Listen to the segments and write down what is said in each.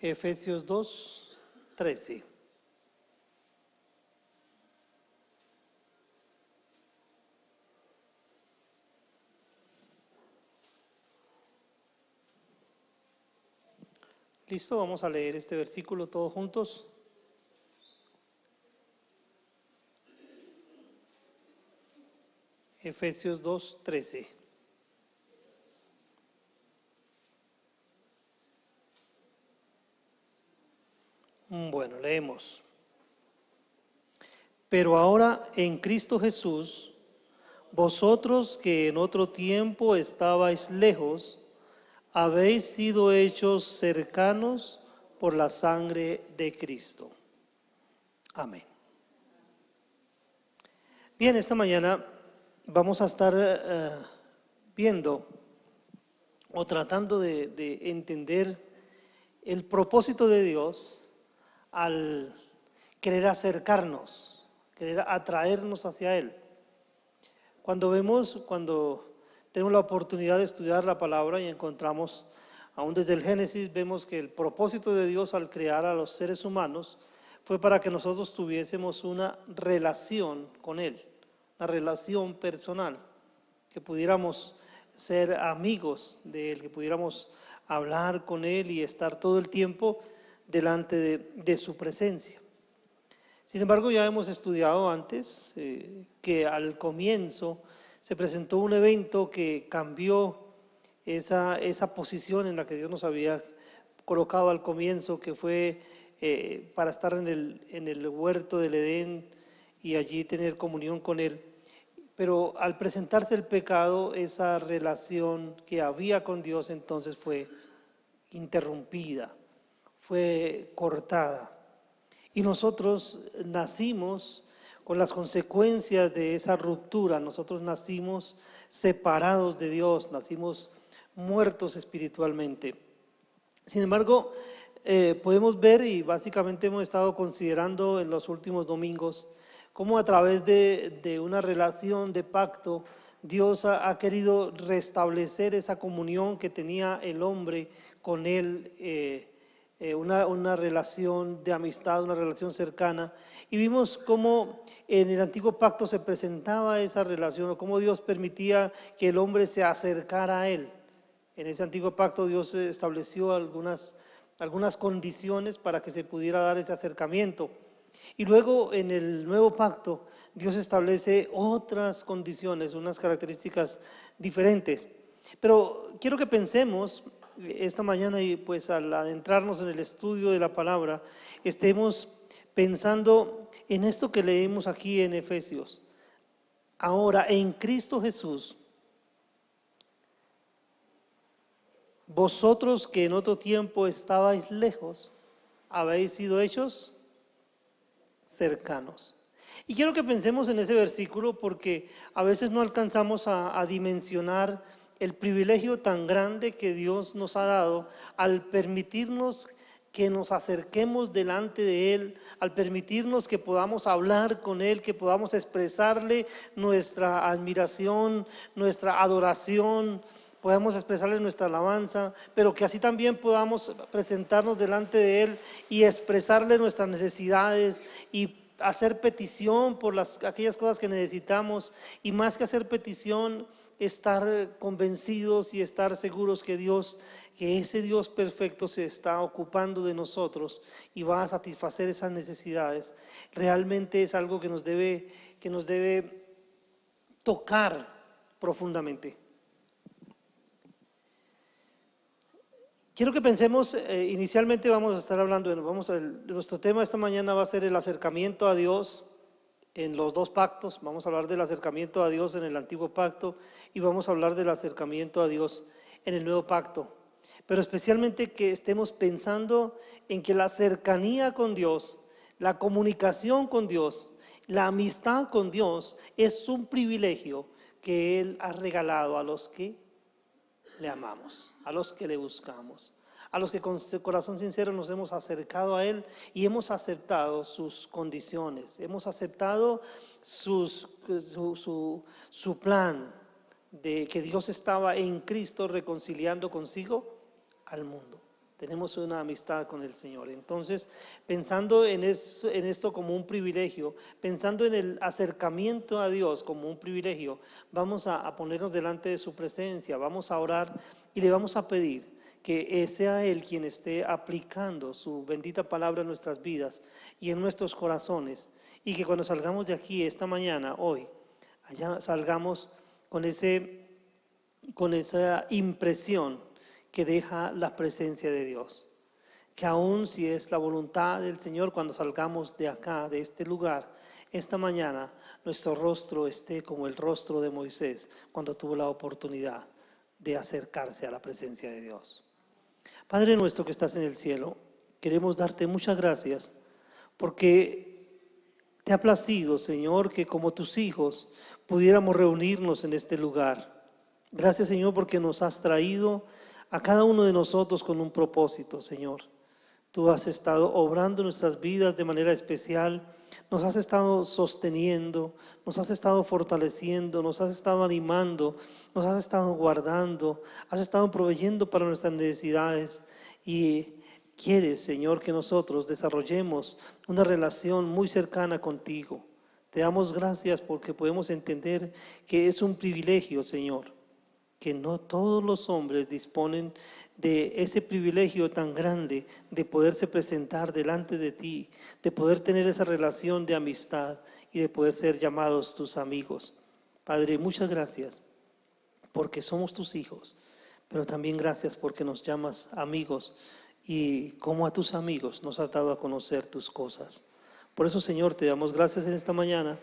Efesios 2:13. ¿Listo? Vamos a leer este versículo todos juntos. Efesios 2:13. Bueno, leemos. Pero ahora en Cristo Jesús, vosotros que en otro tiempo estabais lejos, habéis sido hechos cercanos por la sangre de Cristo. Amén. Bien, esta mañana vamos a estar viendo o tratando de entender el propósito de Dios al querer acercarnos, querer atraernos hacia Él. Cuando tenemos la oportunidad de estudiar la palabra y encontramos, aún desde el Génesis, vemos que el propósito de Dios al crear a los seres humanos fue para que nosotros tuviésemos una relación con Él, una relación personal, que pudiéramos ser amigos de Él, que pudiéramos hablar con Él y estar todo el tiempo delante de su presencia. Sin embargo, ya hemos estudiado antes que al comienzo se presentó un evento que cambió esa posición en la que Dios nos había colocado al comienzo, que fue para estar en el huerto del Edén y allí tener comunión con Él. Pero al presentarse el pecado, esa relación que había con Dios entonces fue interrumpida, fue cortada. Y nosotros nacimos con las consecuencias de esa ruptura. Nosotros nacimos separados de Dios, nacimos muertos espiritualmente. Sin embargo, podemos ver, y básicamente hemos estado considerando en los últimos domingos, cómo a través de una relación de pacto, Dios ha querido restablecer esa comunión que tenía el hombre con Él, una relación de amistad, una relación cercana, y vimos cómo en el antiguo pacto se presentaba esa relación, o cómo Dios permitía que el hombre se acercara a Él. En ese antiguo pacto Dios estableció algunas condiciones para que se pudiera dar ese acercamiento. Y luego en el nuevo pacto Dios establece otras condiciones, unas características diferentes. Pero quiero que pensemos esta mañana, y pues al adentrarnos en el estudio de la palabra, estemos pensando en esto que leemos aquí en Efesios. Ahora, en Cristo Jesús, vosotros que en otro tiempo estabais lejos, habéis sido hechos cercanos. Y quiero que pensemos en ese versículo porque a veces no alcanzamos a dimensionar el privilegio tan grande que Dios nos ha dado al permitirnos que nos acerquemos delante de Él, al permitirnos que podamos hablar con Él, que podamos expresarle nuestra admiración, nuestra adoración, podamos expresarle nuestra alabanza, pero que así también podamos presentarnos delante de Él y expresarle nuestras necesidades y hacer petición por aquellas cosas que necesitamos, y más que hacer petición, estar convencidos y estar seguros que ese Dios perfecto se está ocupando de nosotros y va a satisfacer esas necesidades. Realmente es algo que nos debe tocar profundamente. Quiero que pensemos, inicialmente vamos a estar hablando, nuestro tema esta mañana va a ser el acercamiento a Dios en los dos pactos. Vamos a hablar del acercamiento a Dios en el antiguo pacto y vamos a hablar del acercamiento a Dios en el nuevo pacto. Pero especialmente que estemos pensando en que la cercanía con Dios, la comunicación con Dios, la amistad con Dios es un privilegio que Él ha regalado a los que le amamos, a los que le buscamos, a los que con corazón sincero nos hemos acercado a Él y hemos aceptado sus condiciones, hemos aceptado su plan de que Dios estaba en Cristo reconciliando consigo al mundo. tenemos una amistad con el Señor. Entonces, pensando en esto como un privilegio, pensando en el acercamiento a Dios como un privilegio, vamos a ponernos delante de su presencia, vamos a orar y le vamos a pedir que sea Él quien esté aplicando su bendita palabra en nuestras vidas y en nuestros corazones, y que cuando salgamos de aquí esta mañana, hoy, allá salgamos con esa impresión que deja la presencia de Dios. Que aun si es la voluntad del Señor, cuando salgamos de acá, de este lugar, esta mañana, nuestro rostro esté como el rostro de Moisés cuando tuvo la oportunidad de acercarse a la presencia de Dios. Padre nuestro que estás en el cielo, queremos darte muchas gracias porque te ha placido, Señor, que como tus hijos pudiéramos reunirnos en este lugar. Gracias, Señor, porque nos has traído a cada uno de nosotros con un propósito, Señor. Tú has estado obrando en nuestras vidas de manera especial, nos has estado sosteniendo, nos has estado fortaleciendo, nos has estado animando, nos has estado guardando, has estado proveyendo para nuestras necesidades y quieres, Señor, que nosotros desarrollemos una relación muy cercana contigo. Te damos gracias porque podemos entender que es un privilegio, Señor, que no todos los hombres disponen de ese privilegio tan grande de poderse presentar delante de ti, de poder tener esa relación de amistad y de poder ser llamados tus amigos. Padre, muchas gracias porque somos tus hijos, pero también gracias porque nos llamas amigos y como a tus amigos nos has dado a conocer tus cosas. Por eso, Señor, te damos gracias en esta mañana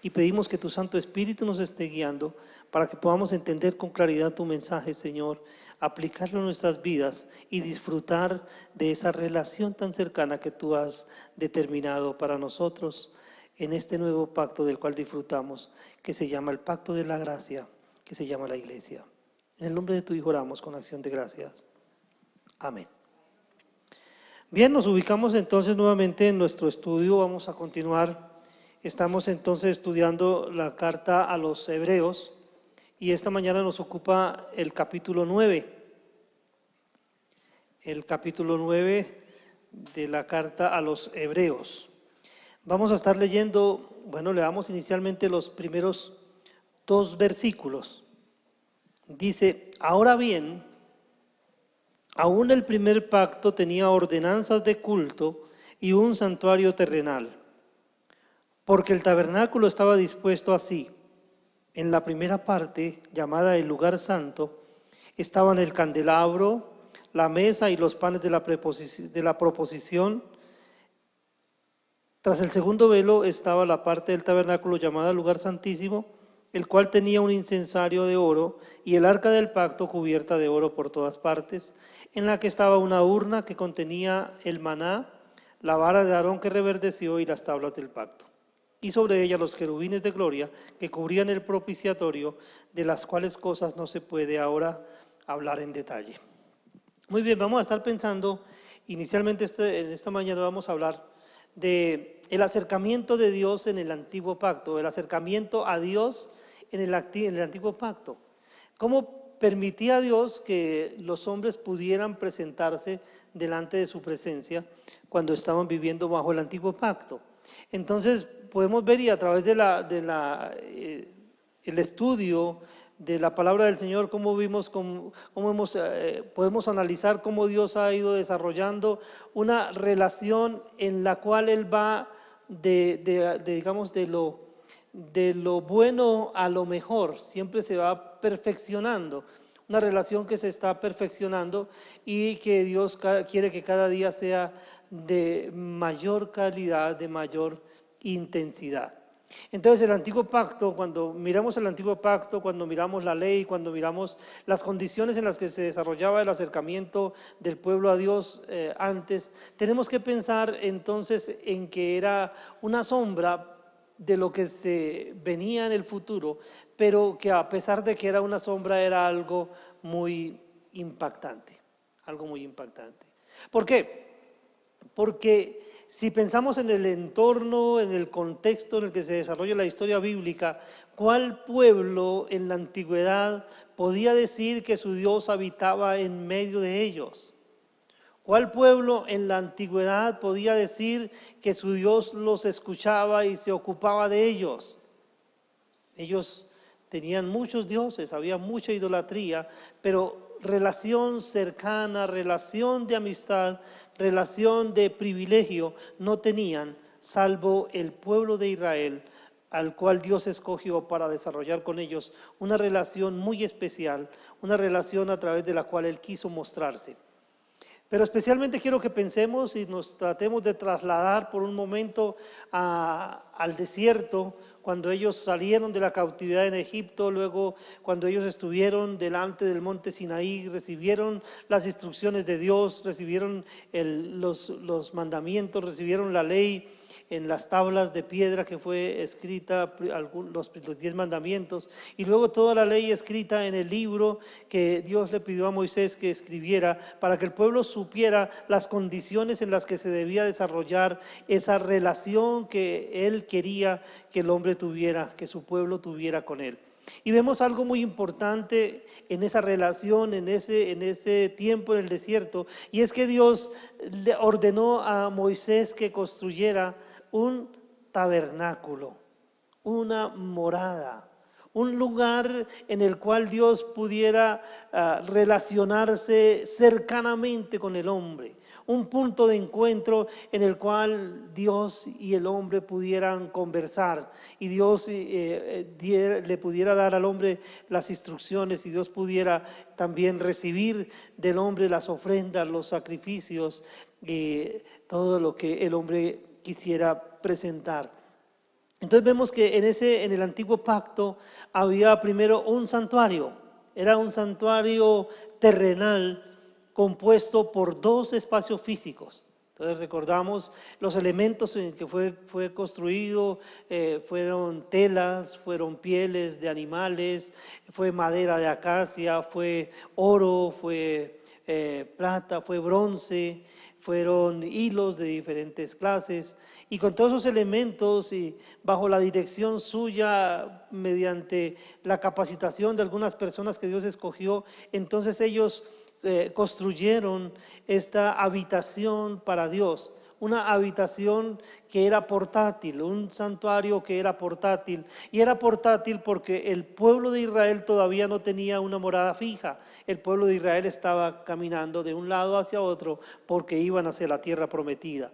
y pedimos que tu Santo Espíritu nos esté guiando para que podamos entender con claridad tu mensaje, Señor, aplicarlo en nuestras vidas y disfrutar de esa relación tan cercana que tú has determinado para nosotros en este nuevo pacto del cual disfrutamos, que se llama el pacto de la gracia, que se llama la iglesia. En el nombre de tu Hijo oramos con acción de gracias. Amén. Bien, nos ubicamos entonces nuevamente en nuestro estudio, vamos a continuar. Estamos entonces estudiando la carta a los Hebreos y esta mañana nos ocupa el capítulo 9. El capítulo 9 de la carta a los Hebreos. Vamos a estar leyendo, leamos inicialmente los primeros 2 versículos. Dice, ahora bien, aún el primer pacto tenía ordenanzas de culto y un santuario terrenal, porque el tabernáculo estaba dispuesto así. En la primera parte, llamada el lugar santo, estaban el candelabro, la mesa y los panes de la proposición. Tras el segundo velo estaba la parte del tabernáculo llamada lugar santísimo, el cual tenía un incensario de oro y el arca del pacto cubierta de oro por todas partes, en la que estaba una urna que contenía el maná, la vara de Aarón que reverdeció y las tablas del pacto. Y sobre ella los querubines de gloria que cubrían el propiciatorio, de las cuales cosas no se puede ahora hablar en detalle. Muy bien, vamos a estar pensando, inicialmente en esta mañana vamos a hablar de el acercamiento de Dios en el antiguo pacto, el acercamiento a Dios en el antiguo pacto. ¿Cómo permitía Dios que los hombres pudieran presentarse delante de su presencia cuando estaban viviendo bajo el antiguo pacto? Entonces podemos ver y a través el estudio de la palabra del Señor, podemos analizar cómo Dios ha ido desarrollando una relación en la cual Él va digamos, de lo bueno a lo mejor, siempre se va perfeccionando, una relación que se está perfeccionando y que Dios quiere que cada día sea de mayor calidad, de mayor intensidad. Entonces el antiguo pacto, cuando miramos el antiguo pacto, cuando miramos la ley, cuando miramos las condiciones en las que se desarrollaba el acercamiento del pueblo a Dios antes, tenemos que pensar entonces en que era una sombra de lo que se venía en el futuro, pero que a pesar de que era una sombra era algo muy impactante, algo muy impactante. ¿Por qué? Porque si pensamos en el entorno, en el contexto en el que se desarrolla la historia bíblica, ¿cuál pueblo en la antigüedad podía decir que su Dios habitaba en medio de ellos? ¿Cuál pueblo en la antigüedad podía decir que su Dios los escuchaba y se ocupaba de ellos? Ellos tenían muchos dioses, había mucha idolatría, pero relación cercana, relación de amistad, relación de privilegio no tenían, salvo el pueblo de Israel, al cual Dios escogió para desarrollar con ellos una relación muy especial, una relación a través de la cual Él quiso mostrarse. Pero especialmente quiero que pensemos y nos tratemos de trasladar por un momento al desierto, cuando ellos salieron de la cautividad en Egipto, luego cuando ellos estuvieron delante del monte Sinaí, recibieron las instrucciones de Dios, recibieron los mandamientos, recibieron la ley en las tablas de piedra que fue escrita, los 10 mandamientos, y luego toda la ley escrita en el libro que Dios le pidió a Moisés que escribiera para que el pueblo supiera las condiciones en las que se debía desarrollar esa relación que Él quería que el hombre tuviera, que su pueblo tuviera con Él. Y vemos algo muy importante en esa relación, en ese tiempo en el desierto, y es que Dios le ordenó a Moisés que construyera un tabernáculo, una morada, un lugar en el cual Dios pudiera relacionarse cercanamente con el hombre, un punto de encuentro en el cual Dios y el hombre pudieran conversar y Dios le pudiera dar al hombre las instrucciones y Dios pudiera también recibir del hombre las ofrendas, los sacrificios, todo lo que el hombre quisiera presentar. Entonces vemos que en el antiguo pacto había primero un santuario, era un santuario terrenal compuesto por 2 espacios físicos. Entonces recordamos los elementos en que fue construido, fueron telas, fueron pieles de animales, fue madera de acacia, fue oro, fue plata, fue bronce, fueron hilos de diferentes clases, y con todos esos elementos y bajo la dirección suya, mediante la capacitación de algunas personas que Dios escogió, entonces ellos construyeron esta habitación para Dios, una habitación que era portátil, un santuario que era portátil, y era portátil porque el pueblo de Israel todavía no tenía una morada fija. El pueblo de Israel estaba caminando de un lado hacia otro porque iban hacia la tierra prometida.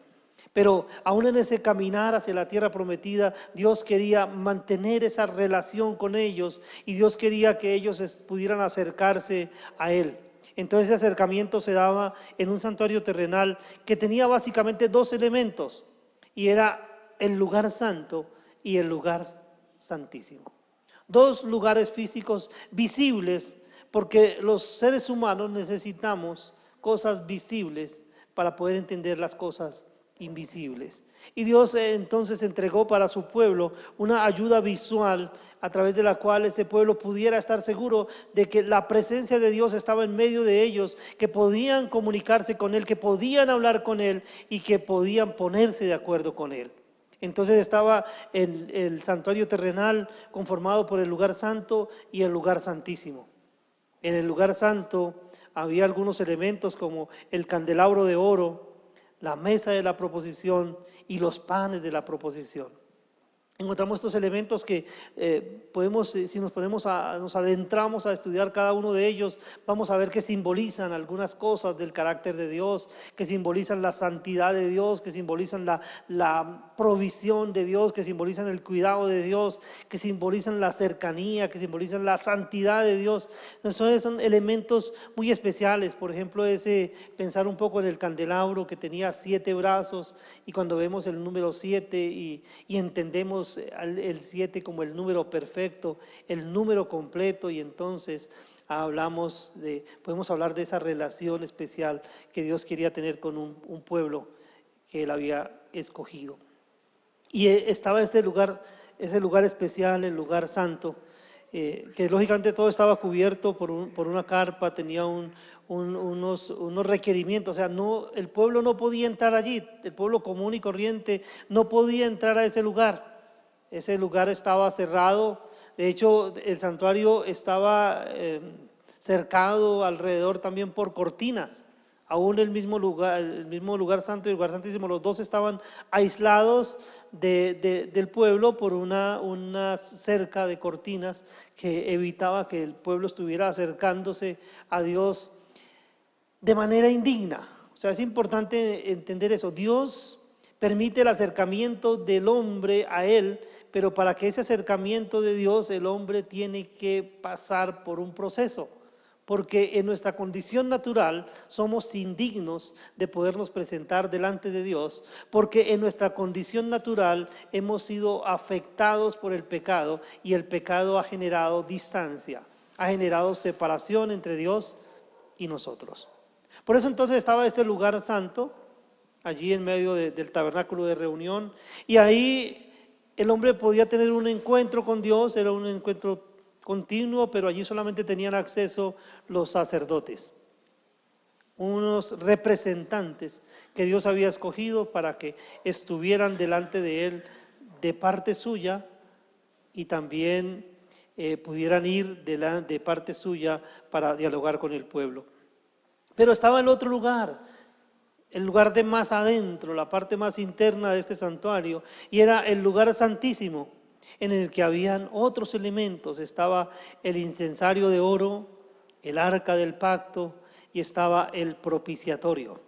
Pero aún en ese caminar hacia la tierra prometida, Dios quería mantener esa relación con ellos y Dios quería que ellos pudieran acercarse a Él. Entonces ese acercamiento se daba en un santuario terrenal que tenía básicamente 2 elementos, y era el lugar santo y el lugar santísimo. 2 lugares físicos visibles, porque los seres humanos necesitamos cosas visibles para poder entender las cosas invisibles. Y Dios entonces entregó para su pueblo una ayuda visual a través de la cual ese pueblo pudiera estar seguro de que la presencia de Dios estaba en medio de ellos, que podían comunicarse con Él, que podían hablar con Él y que podían ponerse de acuerdo con Él. Entonces estaba el santuario terrenal conformado por el lugar santo y el lugar santísimo. En el lugar santo había algunos elementos como el candelabro de oro, la mesa de la proposición y los panes de la proposición. Encontramos estos elementos que si nos adentramos a estudiar cada uno de ellos, vamos a ver que simbolizan algunas cosas del carácter de Dios, que simbolizan la santidad de Dios, que simbolizan la provisión de Dios, que simbolizan el cuidado de Dios, que simbolizan la cercanía, que simbolizan la santidad de Dios. Entonces son elementos muy especiales. Por ejemplo, pensar un poco en el candelabro que tenía 7 brazos, y cuando vemos el número 7 y entendemos el 7 como el número perfecto, el número completo, y entonces podemos hablar de esa relación especial que Dios quería tener con un pueblo que Él había escogido. Y estaba ese lugar especial, el lugar santo, que lógicamente todo estaba cubierto por una carpa, tenía unos requerimientos, o sea, el pueblo no podía entrar allí, el pueblo común y corriente no podía entrar a ese lugar. Ese lugar estaba cerrado. De hecho, el santuario estaba cercado alrededor también por cortinas. aún el mismo lugar santo y el lugar santísimo, los dos estaban aislados del pueblo por una cerca de cortinas que evitaba que el pueblo estuviera acercándose a Dios de manera indigna. O sea, es importante entender eso. Dios permite el acercamiento del hombre a Él, pero para que ese acercamiento de Dios, el hombre tiene que pasar por un proceso, porque en nuestra condición natural somos indignos de podernos presentar delante de Dios, porque en nuestra condición natural hemos sido afectados por el pecado y el pecado ha generado distancia, ha generado separación entre Dios y nosotros. Por eso entonces estaba este lugar santo, allí en medio del tabernáculo de reunión, y ahí el hombre podía tener un encuentro con Dios, era un encuentro continuo, pero allí solamente tenían acceso los sacerdotes, unos representantes que Dios había escogido para que estuvieran delante de Él de parte suya y también pudieran ir de parte suya para dialogar con el pueblo. Pero estaba el otro lugar, el lugar de más adentro, la parte más interna de este santuario, y era el lugar santísimo, en el que habían otros elementos. Estaba el incensario de oro, el arca del pacto, y estaba el propiciatorio.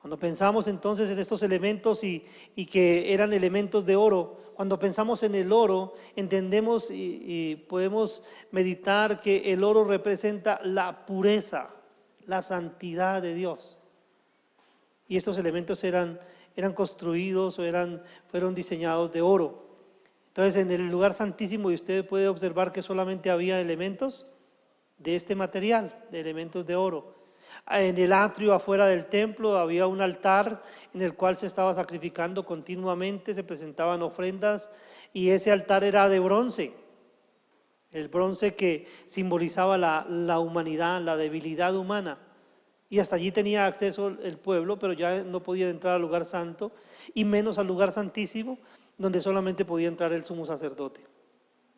Cuando pensamos entonces en estos elementos y que eran elementos de oro, cuando pensamos en el oro, entendemos y podemos meditar que el oro representa la pureza, la santidad de Dios. Y estos elementos eran construidos o fueron diseñados de oro. Entonces, en el lugar santísimo, y usted puede observar que solamente había elementos de este material, de elementos de oro. En el atrio afuera del templo había un altar en el cual se estaba sacrificando continuamente, se presentaban ofrendas, y ese altar era de bronce. El bronce que simbolizaba la humanidad, la debilidad humana. Y hasta allí tenía acceso el pueblo, pero ya no podía entrar al lugar santo, y menos al lugar santísimo, donde solamente podía entrar el sumo sacerdote.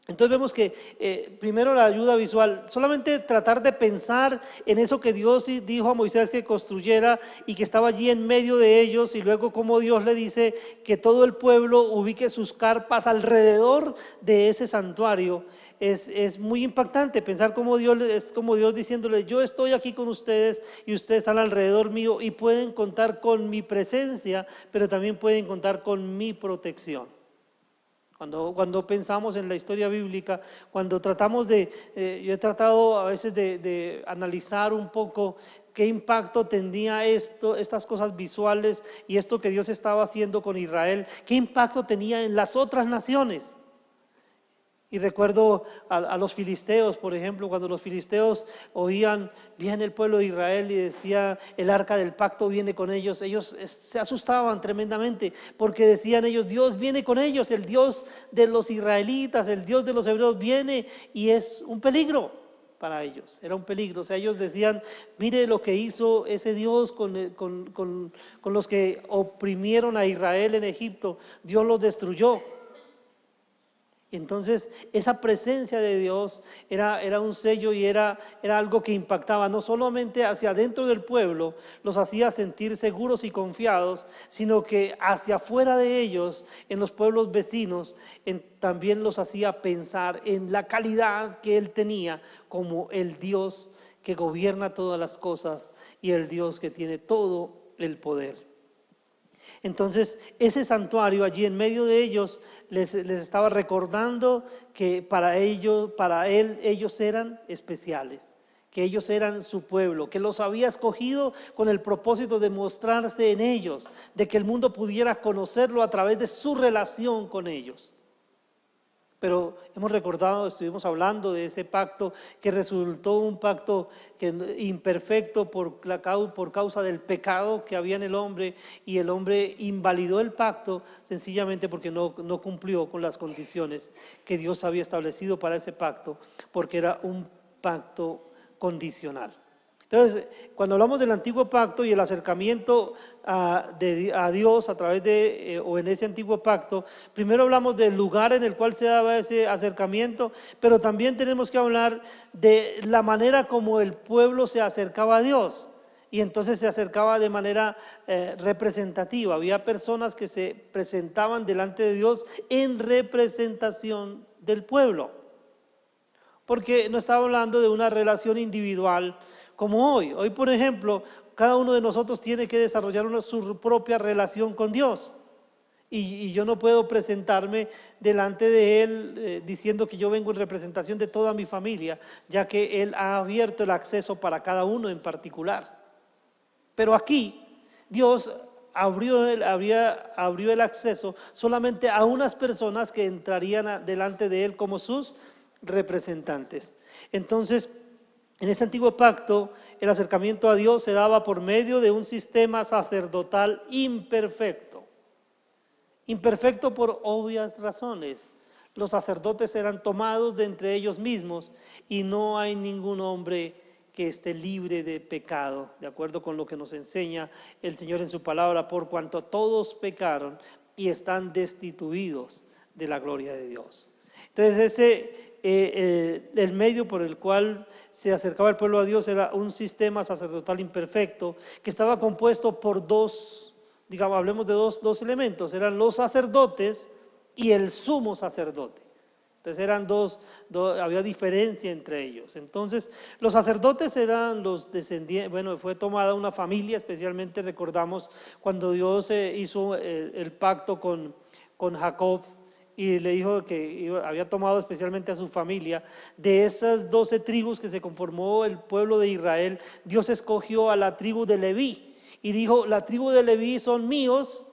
Entonces vemos que primero la ayuda visual, solamente tratar de pensar en eso que Dios dijo a Moisés que construyera y que estaba allí en medio de ellos, y luego como Dios le dice que todo el pueblo ubique sus carpas alrededor de ese santuario. Es muy impactante pensar como Dios diciéndole: yo estoy aquí con ustedes y ustedes están alrededor mío y pueden contar con mi presencia, pero también pueden contar con mi protección. Cuando pensamos en la historia bíblica, cuando tratamos yo he tratado a veces de analizar un poco qué impacto tenía estas cosas visuales y esto que Dios estaba haciendo con Israel, qué impacto tenía en las otras naciones. Y recuerdo a los filisteos, por ejemplo, cuando los filisteos oían: viene el pueblo de Israel, y decía: el arca del pacto viene con ellos. Ellos se asustaban tremendamente, porque decían ellos: Dios viene con ellos, el Dios de los israelitas, el Dios de los hebreos viene, y es un peligro para ellos, era un peligro. O sea, ellos decían: mire lo que hizo ese Dios con los que oprimieron a Israel en Egipto, Dios los destruyó. Y entonces esa presencia de Dios era un sello y era algo que impactaba no solamente hacia adentro del pueblo, los hacía sentir seguros y confiados, sino que hacia afuera de ellos, en los pueblos vecinos, también los hacía pensar en la calidad que Él tenía como el Dios que gobierna todas las cosas y el Dios que tiene todo el poder. Entonces, ese santuario allí en medio de ellos les estaba recordando que para Él, ellos eran especiales, que ellos eran su pueblo, que los había escogido con el propósito de mostrarse en ellos, de que el mundo pudiera conocerlo a través de su relación con ellos. Pero hemos recordado, estuvimos hablando de ese pacto que resultó un pacto imperfecto por causa del pecado que había en el hombre, y el hombre invalidó el pacto sencillamente porque no cumplió con las condiciones que Dios había establecido para ese pacto, porque era un pacto condicional. Entonces, cuando hablamos del antiguo pacto y el acercamiento a Dios a través o en ese antiguo pacto, primero hablamos del lugar en el cual se daba ese acercamiento, pero también tenemos que hablar de la manera como el pueblo se acercaba a Dios. y entonces se acercaba de manera representativa. Había personas que se presentaban delante de Dios en representación del pueblo, porque no estaba hablando de una relación individual como hoy. Hoy, por ejemplo, cada uno de nosotros tiene que desarrollar su propia relación con Dios. Y yo no puedo presentarme delante de Él diciendo que yo vengo en representación de toda mi familia, ya que Él ha abierto el acceso para cada uno en particular. Pero aquí Dios abrió el acceso solamente a unas personas que entrarían delante de Él como sus representantes. Entonces, en este antiguo pacto, el acercamiento a Dios se daba por medio de un sistema sacerdotal imperfecto. Imperfecto por obvias razones. Los sacerdotes eran tomados de entre ellos mismos y no hay ningún hombre que esté libre de pecado, de acuerdo con lo que nos enseña el Señor en su palabra, por cuanto todos pecaron y están destituidos de la gloria de Dios. Entonces el medio por el cual se acercaba el pueblo a Dios era un sistema sacerdotal imperfecto que estaba compuesto por hablemos de dos elementos, eran los sacerdotes y el sumo sacerdote. Entonces eran había diferencia entre ellos. Entonces los sacerdotes eran los descendientes, fue tomada una familia, especialmente recordamos cuando Dios hizo el pacto con Jacob y le dijo que había tomado especialmente a su familia. De esas 12 tribus que se conformó el pueblo de Israel, Dios escogió a la tribu de Leví. Y dijo, la tribu de Leví son míos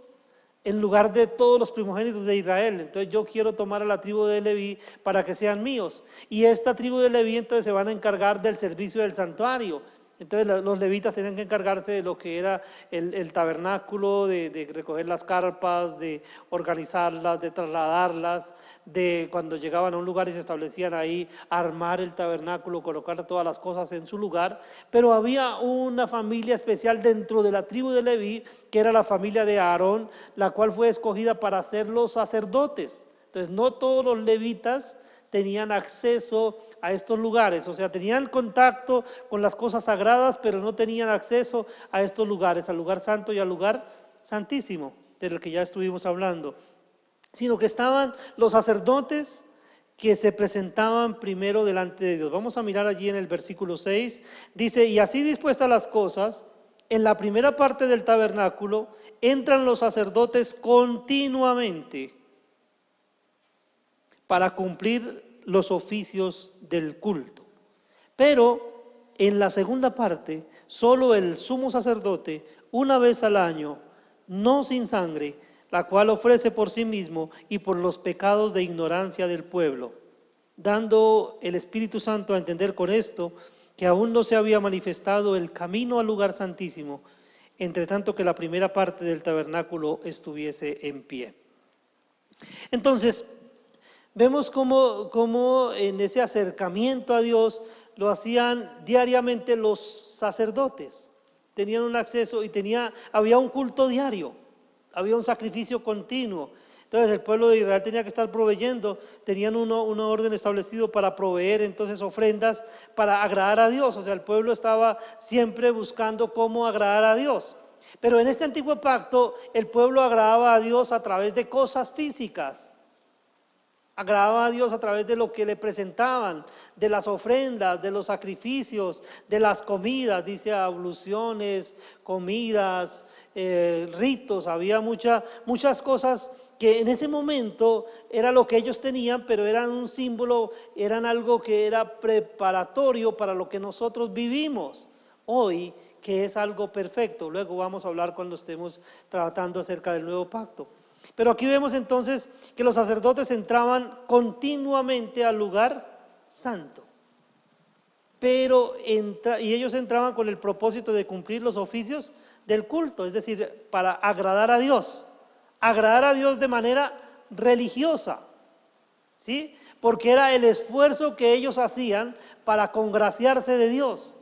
en lugar de todos los primogénitos de Israel. Entonces yo quiero tomar a la tribu de Leví para que sean míos. Y esta tribu de Leví entonces se van a encargar del servicio del santuario. Entonces los levitas tenían que encargarse de lo que era el tabernáculo, de recoger las carpas, de organizarlas, de trasladarlas, de cuando llegaban a un lugar y se establecían ahí, armar el tabernáculo, colocar todas las cosas en su lugar. Pero había una familia especial dentro de la tribu de Leví, que era la familia de Aarón, la cual fue escogida para ser los sacerdotes. Entonces no todos los levitas tenían acceso a estos lugares, o sea, tenían contacto con las cosas sagradas, pero no tenían acceso a estos lugares, al lugar santo y al lugar santísimo, del que ya estuvimos hablando, sino que estaban los sacerdotes que se presentaban primero delante de Dios. Vamos a mirar allí en el versículo 6, dice, y así dispuestas las cosas, en la primera parte del tabernáculo entran los sacerdotes continuamente para cumplir los oficios del culto. Pero en la segunda parte, solo el sumo sacerdote, una vez al año, no sin sangre, la cual ofrece por sí mismo y por los pecados de ignorancia del pueblo, dando el Espíritu Santo a entender con esto que aún no se había manifestado el camino al lugar santísimo, entre tanto que la primera parte del tabernáculo estuviese en pie. Entonces, vemos cómo en ese acercamiento a Dios lo hacían diariamente los sacerdotes. Tenían un acceso y había un culto diario, había un sacrificio continuo. Entonces el pueblo de Israel tenía que estar proveyendo, tenían un orden establecido para proveer entonces ofrendas para agradar a Dios. O sea, el pueblo estaba siempre buscando cómo agradar a Dios. Pero en este antiguo pacto el pueblo agradaba a Dios a través de cosas físicas. Agradaba a Dios a través de lo que le presentaban, de las ofrendas, de los sacrificios, de las comidas, dice abluciones, comidas, ritos. Había muchas cosas que en ese momento era lo que ellos tenían, pero eran un símbolo, eran algo que era preparatorio para lo que nosotros vivimos hoy, que es algo perfecto. Luego vamos a hablar cuando estemos tratando acerca del nuevo pacto. Pero aquí vemos entonces que los sacerdotes entraban continuamente al lugar santo. Y ellos entraban con el propósito de cumplir los oficios del culto, es decir, para agradar a Dios de manera religiosa, ¿sí? Porque era el esfuerzo que ellos hacían para congraciarse de Dios.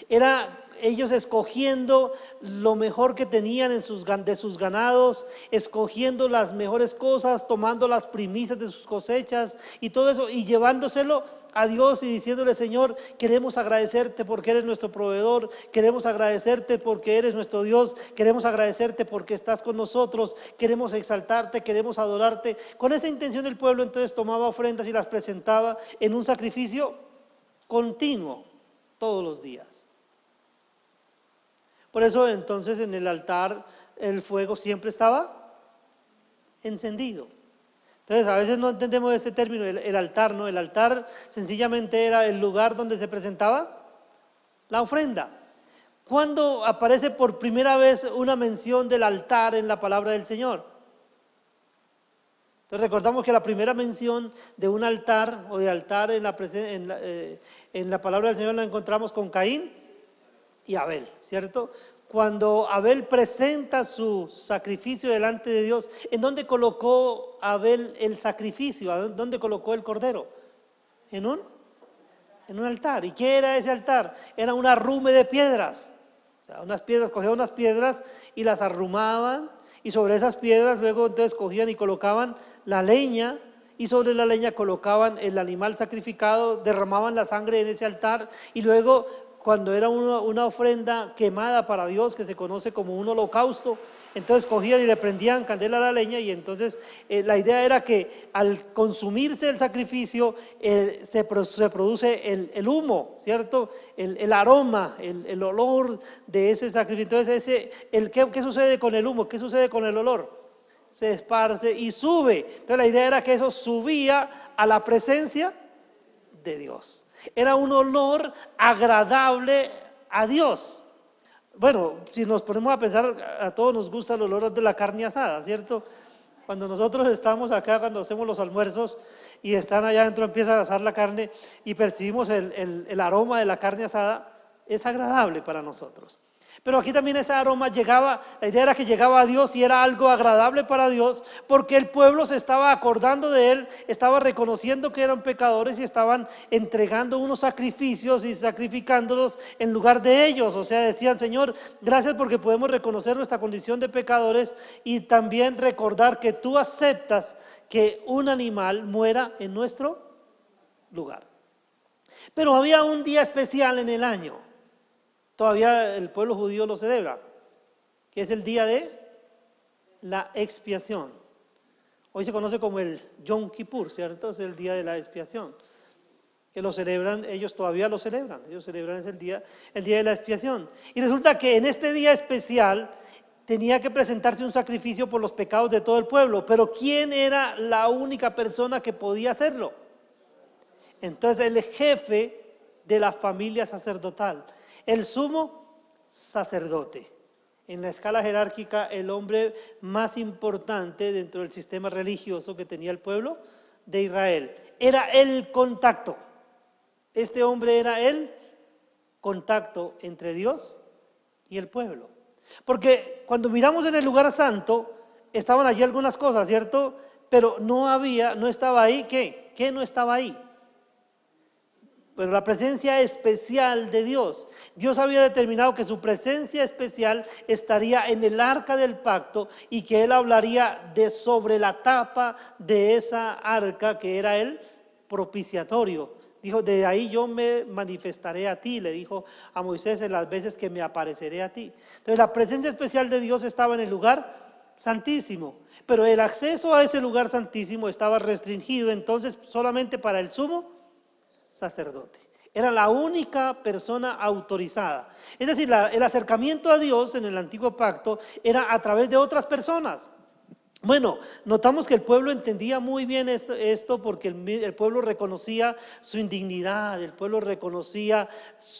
Era ellos escogiendo lo mejor que tenían de sus ganados, escogiendo las mejores cosas, tomando las primicias de sus cosechas y todo eso, y llevándoselo a Dios y diciéndole: Señor, queremos agradecerte porque eres nuestro proveedor, queremos agradecerte porque eres nuestro Dios, queremos agradecerte porque estás con nosotros, queremos exaltarte, queremos adorarte. Con esa intención el pueblo entonces tomaba ofrendas y las presentaba en un sacrificio continuo, todos los días. Por eso entonces en el altar el fuego siempre estaba encendido. Entonces a veces no entendemos este término, el altar, ¿no? El altar sencillamente era el lugar donde se presentaba la ofrenda. ¿Cuándo aparece por primera vez una mención del altar en la palabra del Señor? Entonces recordamos que la primera mención de un altar o de altar en la palabra del Señor la encontramos con Caín y Abel, ¿cierto? Cuando Abel presenta su sacrificio delante de Dios, ¿en dónde colocó Abel el sacrificio? ¿Dónde colocó el cordero? En un altar. ¿Y qué era ese altar? Era un arrume de piedras. O sea, unas piedras, cogían unas piedras y las arrumaban, y sobre esas piedras luego entonces cogían y colocaban la leña, y sobre la leña colocaban el animal sacrificado, derramaban la sangre en ese altar, y luego cuando era una ofrenda quemada para Dios, que se conoce como un holocausto, entonces cogían y le prendían candela a la leña, y entonces la idea era que al consumirse el sacrificio se produce el humo, ¿cierto? El aroma, el olor de ese sacrificio. Entonces ¿qué sucede con el humo? ¿Qué sucede con el olor? Se esparce y sube. Entonces la idea era que eso subía a la presencia de Dios. Era un olor agradable a Dios. Bueno, si nos ponemos a pensar, a todos nos gusta el olor de la carne asada, ¿cierto? Cuando nosotros estamos acá, cuando hacemos los almuerzos y están allá adentro, empiezan a asar la carne y percibimos el aroma de la carne asada, es agradable para nosotros. Pero aquí también ese aroma llegaba, la idea era que llegaba a Dios y era algo agradable para Dios, porque el pueblo se estaba acordando de Él, estaba reconociendo que eran pecadores y estaban entregando unos sacrificios y sacrificándolos en lugar de ellos. O sea, decían: Señor, gracias porque podemos reconocer nuestra condición de pecadores y también recordar que tú aceptas que un animal muera en nuestro lugar. Pero había un día especial en el año. Todavía el pueblo judío lo celebra, que es el día de la expiación. Hoy se conoce como el Yom Kippur, ¿cierto? Es el día de la expiación, que lo celebran, ellos todavía lo celebran, ellos celebran el día de la expiación. Y resulta que en este día especial tenía que presentarse un sacrificio por los pecados de todo el pueblo, pero ¿quién era la única persona que podía hacerlo? Entonces el jefe de la familia sacerdotal, el sumo sacerdote, en la escala jerárquica el hombre más importante dentro del sistema religioso que tenía el pueblo de Israel. Era el contacto. Este hombre era el contacto entre Dios y el pueblo. Porque cuando miramos en el lugar santo, estaban allí algunas cosas, ¿cierto? Pero no estaba ahí, ¿qué? ¿Qué no estaba ahí? Pero la presencia especial de Dios. Dios había determinado que su presencia especial estaría en el arca del pacto y que Él hablaría sobre la tapa de esa arca, que era el propiciatorio. Dijo: de ahí yo me manifestaré a ti, le dijo a Moisés en las veces que me apareceré a ti. Entonces la presencia especial de Dios estaba en el lugar santísimo, pero el acceso a ese lugar santísimo estaba restringido entonces solamente para el sumo sacerdote. Era la única persona autorizada. Es decir, el acercamiento a Dios en el antiguo pacto era a través de otras personas. Bueno, notamos que el pueblo entendía muy bien esto porque el pueblo reconocía su indignidad, el pueblo reconocía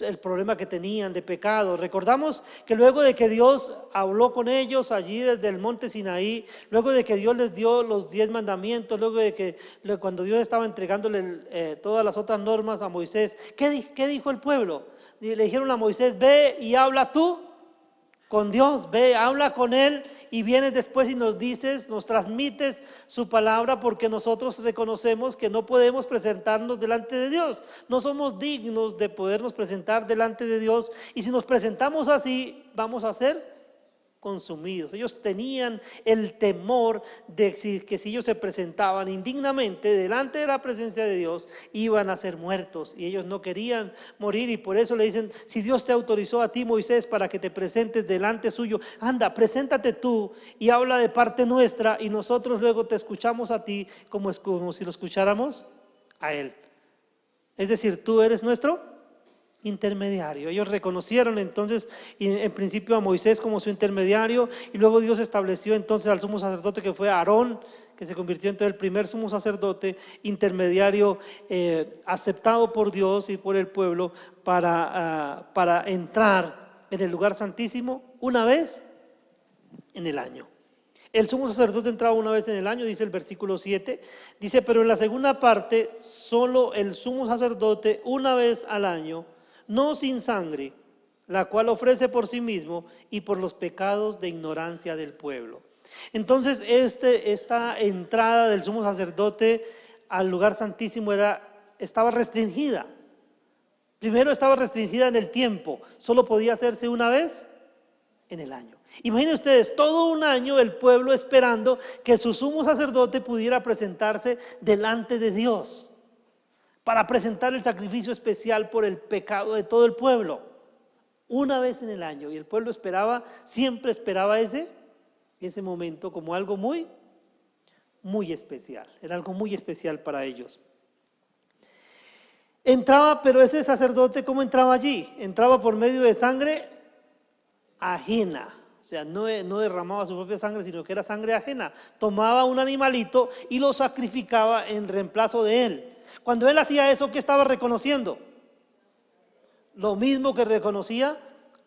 el problema que tenían de pecado. Recordamos que luego de que Dios habló con ellos allí desde el monte Sinaí, luego de que Dios les dio los 10 mandamientos, luego de que cuando Dios estaba entregándole todas las otras normas a Moisés, ¿qué dijo el pueblo? Le dijeron a Moisés: ve y habla tú con Dios, ve, habla con Él y vienes después y nos dices, nos transmites su palabra, porque nosotros reconocemos que no podemos presentarnos delante de Dios, no somos dignos de podernos presentar delante de Dios, y si nos presentamos así, vamos a ser consumidos. Ellos tenían el temor de que si ellos se presentaban indignamente delante de la presencia de Dios, iban a ser muertos, y ellos no querían morir, y por eso le dicen: si Dios te autorizó a ti, Moisés, para que te presentes delante suyo, anda, preséntate tú y habla de parte nuestra, y nosotros luego te escuchamos a ti como si lo escucháramos a Él. Es decir, tú eres nuestro intermediario. Ellos reconocieron entonces en principio a Moisés como su intermediario, y luego Dios estableció entonces al sumo sacerdote, que fue Aarón, que se convirtió entonces en el primer sumo sacerdote intermediario aceptado por Dios y por el pueblo para entrar en el lugar santísimo una vez en el año. El sumo sacerdote entraba una vez en el año, dice el versículo 7, dice: pero en la segunda parte, solo el sumo sacerdote una vez al año, no sin sangre, la cual ofrece por sí mismo y por los pecados de ignorancia del pueblo. Entonces esta entrada del sumo sacerdote al lugar santísimo estaba restringida. Primero, estaba restringida en el tiempo, solo podía hacerse una vez en el año. Imaginen ustedes, todo un año el pueblo esperando que su sumo sacerdote pudiera presentarse delante de Dios para presentar el sacrificio especial por el pecado de todo el pueblo, una vez en el año. Y el pueblo esperaba, siempre esperaba ese momento como algo muy, muy especial. Era algo muy especial para ellos. Entraba, pero ese sacerdote, ¿cómo entraba allí? Entraba por medio de sangre ajena. O sea, no derramaba su propia sangre, sino que era sangre ajena. Tomaba un animalito y lo sacrificaba en reemplazo de él. Cuando él hacía eso, ¿qué estaba reconociendo? Lo mismo que reconocía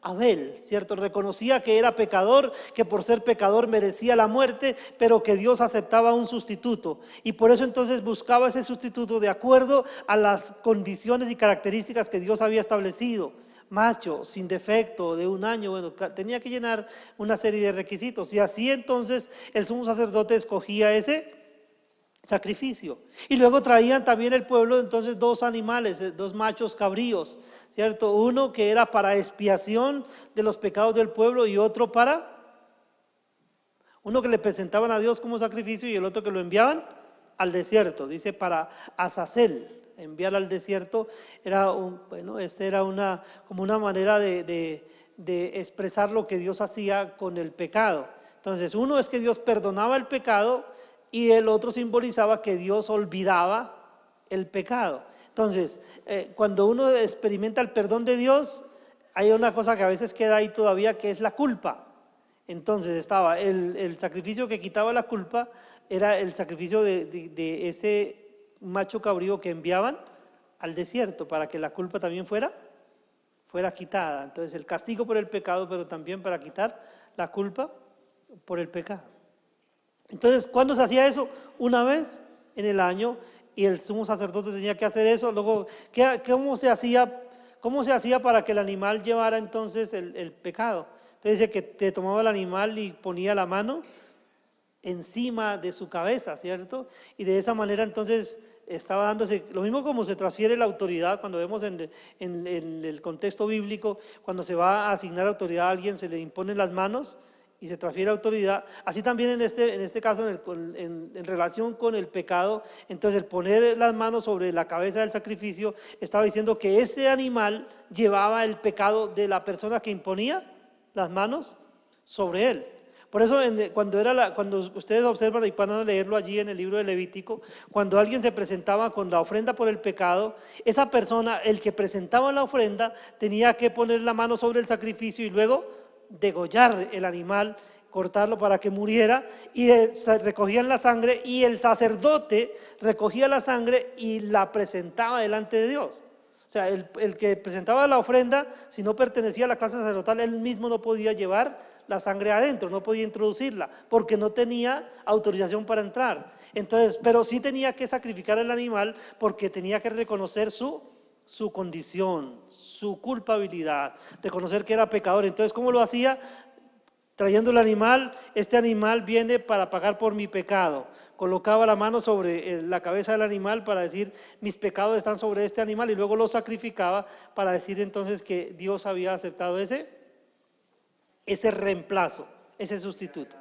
Abel, ¿cierto? Reconocía que era pecador, que por ser pecador merecía la muerte, pero que Dios aceptaba un sustituto. Y por eso entonces buscaba ese sustituto de acuerdo a las condiciones y características que Dios había establecido. Macho, sin defecto, de un año, bueno, tenía que llenar una serie de requisitos. Y así entonces el sumo sacerdote escogía ese sacrificio. Y luego traían también el pueblo entonces dos animales, dos machos cabríos, ¿cierto? Uno que era para expiación de los pecados del pueblo, y otro uno que le presentaban a Dios como sacrificio, y el otro que lo enviaban al desierto. Dice para Azazel, enviar al desierto. Era como una manera de expresar lo que Dios hacía con el pecado. Entonces, uno es que Dios perdonaba el pecado, y el otro simbolizaba que Dios olvidaba el pecado. Entonces, cuando uno experimenta el perdón de Dios, hay una cosa que a veces queda ahí todavía, que es la culpa. Entonces estaba el sacrificio que quitaba la culpa, era el sacrificio de ese macho cabrío que enviaban al desierto, para que la culpa también fuera quitada. Entonces, el castigo por el pecado, pero también para quitar la culpa por el pecado. Entonces, ¿cuándo se hacía eso? Una vez en el año, y el sumo sacerdote tenía que hacer eso. Luego, ¿cómo se hacía para que el animal llevara entonces el pecado? Entonces dice que te tomaba el animal y ponía la mano encima de su cabeza, ¿cierto? Y de esa manera entonces estaba dándose, lo mismo como se transfiere la autoridad, cuando vemos en el contexto bíblico, cuando se va a asignar autoridad a alguien, se le imponen las manos y se transfiere autoridad. Así también en este caso, en relación con el pecado, entonces el poner las manos sobre la cabeza del sacrificio estaba diciendo que ese animal llevaba el pecado de la persona que imponía las manos sobre él. Por eso cuando ustedes observan y van a leerlo allí en el libro de Levítico, cuando alguien se presentaba con la ofrenda por el pecado, esa persona, el que presentaba la ofrenda, tenía que poner la mano sobre el sacrificio y luego degollar el animal, cortarlo para que muriera, y recogían la sangre, y el sacerdote recogía la sangre y la presentaba delante de Dios. O sea, el que presentaba la ofrenda, si no pertenecía a la clase sacerdotal, él mismo no podía llevar la sangre adentro, no podía introducirla, porque no tenía autorización para entrar. Entonces, pero sí tenía que sacrificar el animal, porque tenía que reconocer su condición, su culpabilidad, reconocer que era pecador. Entonces, ¿cómo lo hacía? Trayendo el animal, este animal viene para pagar por mi pecado. Colocaba la mano sobre la cabeza del animal para decir, mis pecados están sobre este animal, y luego lo sacrificaba para decir entonces que Dios había aceptado ese reemplazo, ese sustituto.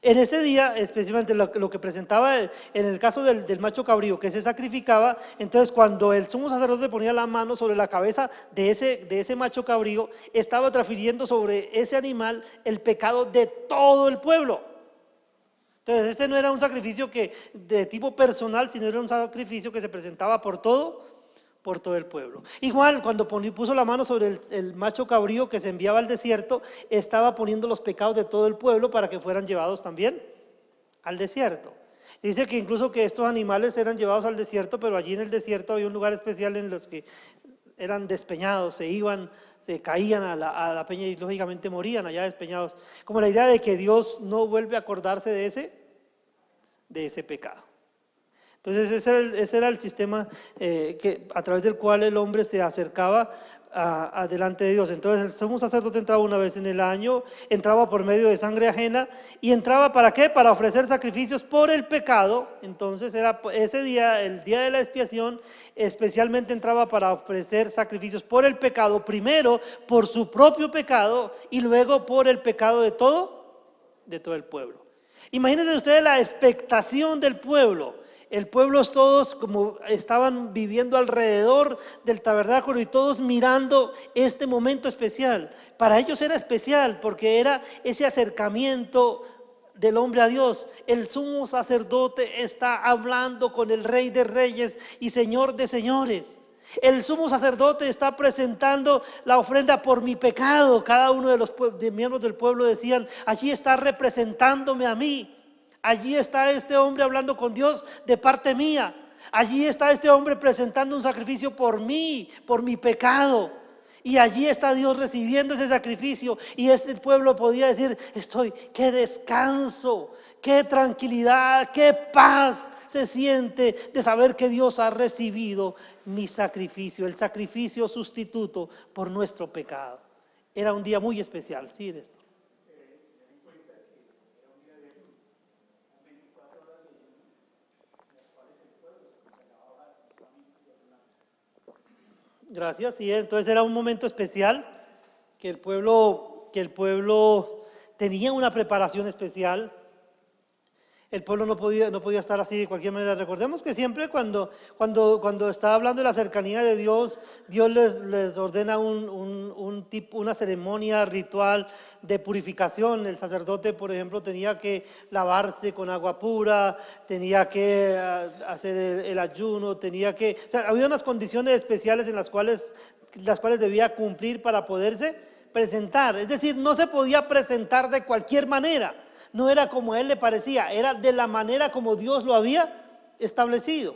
En este día, específicamente lo que presentaba en el caso del macho cabrío que se sacrificaba, entonces cuando el sumo sacerdote ponía la mano sobre la cabeza de ese macho cabrío, estaba transfiriendo sobre ese animal el pecado de todo el pueblo. Entonces este no era un sacrificio de tipo personal, sino era un sacrificio que se presentaba por todo el pueblo. Igual, cuando puso la mano sobre el macho cabrío que se enviaba al desierto, estaba poniendo los pecados de todo el pueblo para que fueran llevados también al desierto. Dice que incluso que estos animales eran llevados al desierto, pero allí en el desierto había un lugar especial en los que eran despeñados, se caían a la peña y lógicamente morían allá despeñados. Como la idea de que Dios no vuelve a acordarse de ese pecado. Entonces ese era el sistema a través del cual el hombre se acercaba delante de Dios. Entonces el sumo sacerdote entraba una vez en el año, entraba por medio de sangre ajena, y entraba ¿para qué? Para ofrecer sacrificios por el pecado. Entonces era ese día, el día de la expiación, especialmente entraba para ofrecer sacrificios por el pecado, primero por su propio pecado y luego por el pecado de todo el pueblo. Imagínense ustedes la expectación del pueblo. El pueblo todos como estaban viviendo alrededor del tabernáculo y todos mirando este momento especial. Para ellos era especial porque era ese acercamiento del hombre a Dios. El sumo sacerdote está hablando con el Rey de Reyes y Señor de Señores. El sumo sacerdote está presentando la ofrenda por mi pecado. Cada uno de los miembros del pueblo decían, allí está representándome a mí. Allí está este hombre hablando con Dios de parte mía. Allí está este hombre presentando un sacrificio por mí, por mi pecado. Y allí está Dios recibiendo ese sacrificio. Y este pueblo podía decir, qué descanso, qué tranquilidad, qué paz se siente de saber que Dios ha recibido mi sacrificio, el sacrificio sustituto por nuestro pecado. Era un día muy especial, ¿sí? De esto. Gracias, sí, entonces era un momento especial que el pueblo tenía una preparación especial. El pueblo no podía estar así de cualquier manera. Recordemos que siempre cuando está hablando de la cercanía de Dios, Dios les ordena una ceremonia ritual de purificación. El sacerdote, por ejemplo, tenía que lavarse con agua pura, tenía que hacer el ayuno, o sea, había unas condiciones especiales en las cuales debía cumplir para poderse presentar. Es decir, no se podía presentar de cualquier manera. No era como a él le parecía, era de la manera como Dios lo había establecido.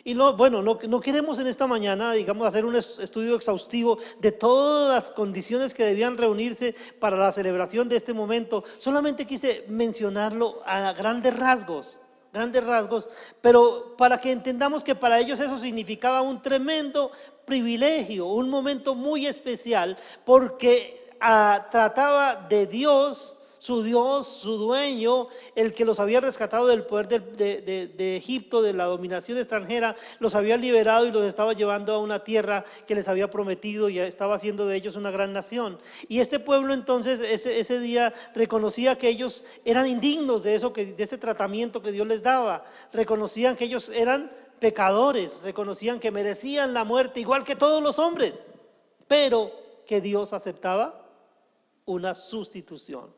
Y no queremos en esta mañana, digamos, hacer un estudio exhaustivo de todas las condiciones que debían reunirse para la celebración de este momento. Solamente quise mencionarlo a grandes rasgos, pero para que entendamos que para ellos eso significaba un tremendo privilegio, un momento muy especial, porque trataba de Dios, su dueño, el que los había rescatado del poder de Egipto, de la dominación extranjera, los había liberado y los estaba llevando a una tierra que les había prometido y estaba haciendo de ellos una gran nación. Y este pueblo entonces ese día reconocía que ellos eran indignos de ese tratamiento que Dios les daba, reconocían que ellos eran pecadores, reconocían que merecían la muerte igual que todos los hombres, pero que Dios aceptaba una sustitución.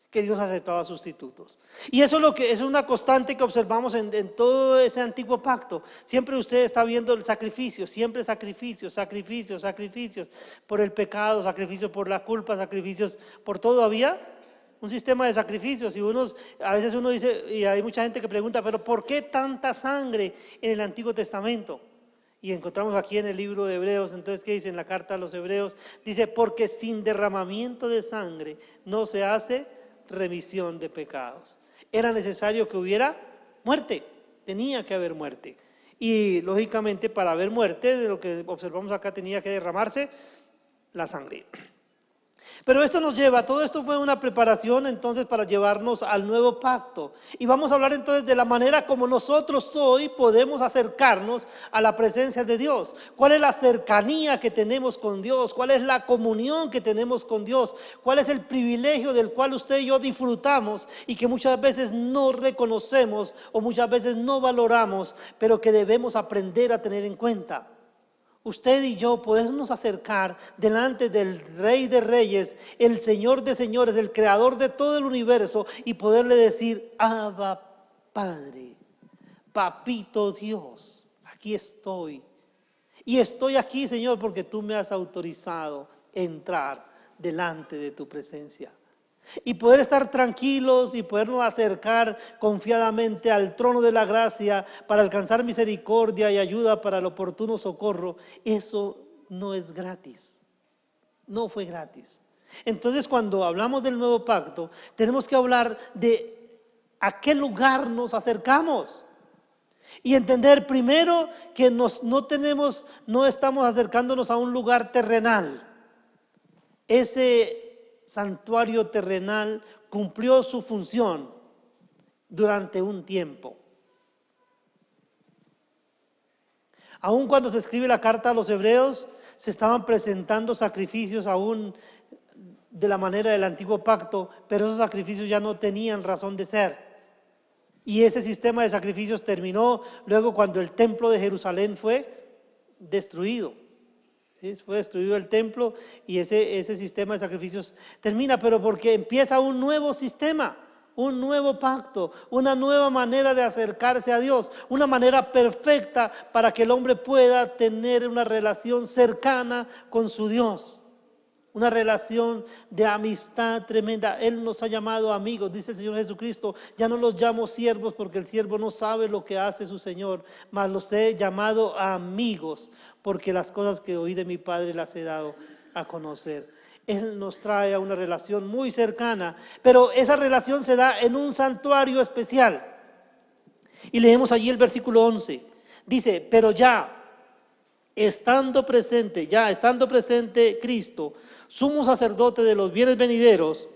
Que Dios aceptaba sustitutos. Y eso es una constante que observamos en todo ese antiguo pacto. Siempre usted está viendo el sacrificio, siempre sacrificios por el pecado, sacrificios por la culpa, sacrificios por todo. Había un sistema de sacrificios y a veces uno dice, y hay mucha gente que pregunta, pero ¿por qué tanta sangre en el Antiguo Testamento? Y encontramos aquí en el libro de Hebreos, entonces, ¿qué dice en la carta a los Hebreos? Dice, porque sin derramamiento de sangre no se hace remisión de pecados. Era necesario que hubiera muerte, tenía que haber muerte. Y lógicamente para haber muerte, de lo que observamos acá, tenía que derramarse la sangre. Pero esto nos lleva, todo esto fue una preparación entonces para llevarnos al nuevo pacto. Y vamos a hablar entonces de la manera como nosotros hoy podemos acercarnos a la presencia de Dios. ¿Cuál es la cercanía que tenemos con Dios? ¿Cuál es la comunión que tenemos con Dios? ¿Cuál es el privilegio del cual usted y yo disfrutamos y que muchas veces no reconocemos o muchas veces no valoramos, pero que debemos aprender a tener en cuenta? Usted y yo podemos acercar delante del Rey de Reyes, el Señor de Señores, el Creador de todo el universo y poderle decir: Abba Padre, Papito Dios, aquí estoy. Y estoy aquí, Señor, porque tú me has autorizado a entrar delante de tu presencia. Y poder estar tranquilos y podernos acercar confiadamente al trono de la gracia para alcanzar misericordia y ayuda para el oportuno socorro, eso no es gratis, no fue gratis. Entonces, cuando hablamos del nuevo pacto, tenemos que hablar de a qué lugar nos acercamos y entender primero que no estamos acercándonos a un lugar terrenal. Ese santuario terrenal cumplió su función durante un tiempo. Aun cuando se escribe la carta a los hebreos, se estaban presentando sacrificios aún de la manera del antiguo pacto, pero esos sacrificios ya no tenían razón de ser. Y ese sistema de sacrificios terminó luego cuando el templo de Jerusalén fue destruido. ¿Sí? Fue destruido el templo y ese sistema de sacrificios termina, pero porque empieza un nuevo sistema, un nuevo pacto, una nueva manera de acercarse a Dios, una manera perfecta para que el hombre pueda tener una relación cercana con su Dios, una relación de amistad tremenda. Él nos ha llamado amigos, dice el Señor Jesucristo: ya no los llamo siervos porque el siervo no sabe lo que hace su Señor, mas los he llamado amigos porque las cosas que oí de mi Padre las he dado a conocer. Él nos trae a una relación muy cercana, pero esa relación se da en un santuario especial. Y leemos allí el versículo 11. Dice: pero estando presente Cristo, sumo sacerdote de los bienes venideros,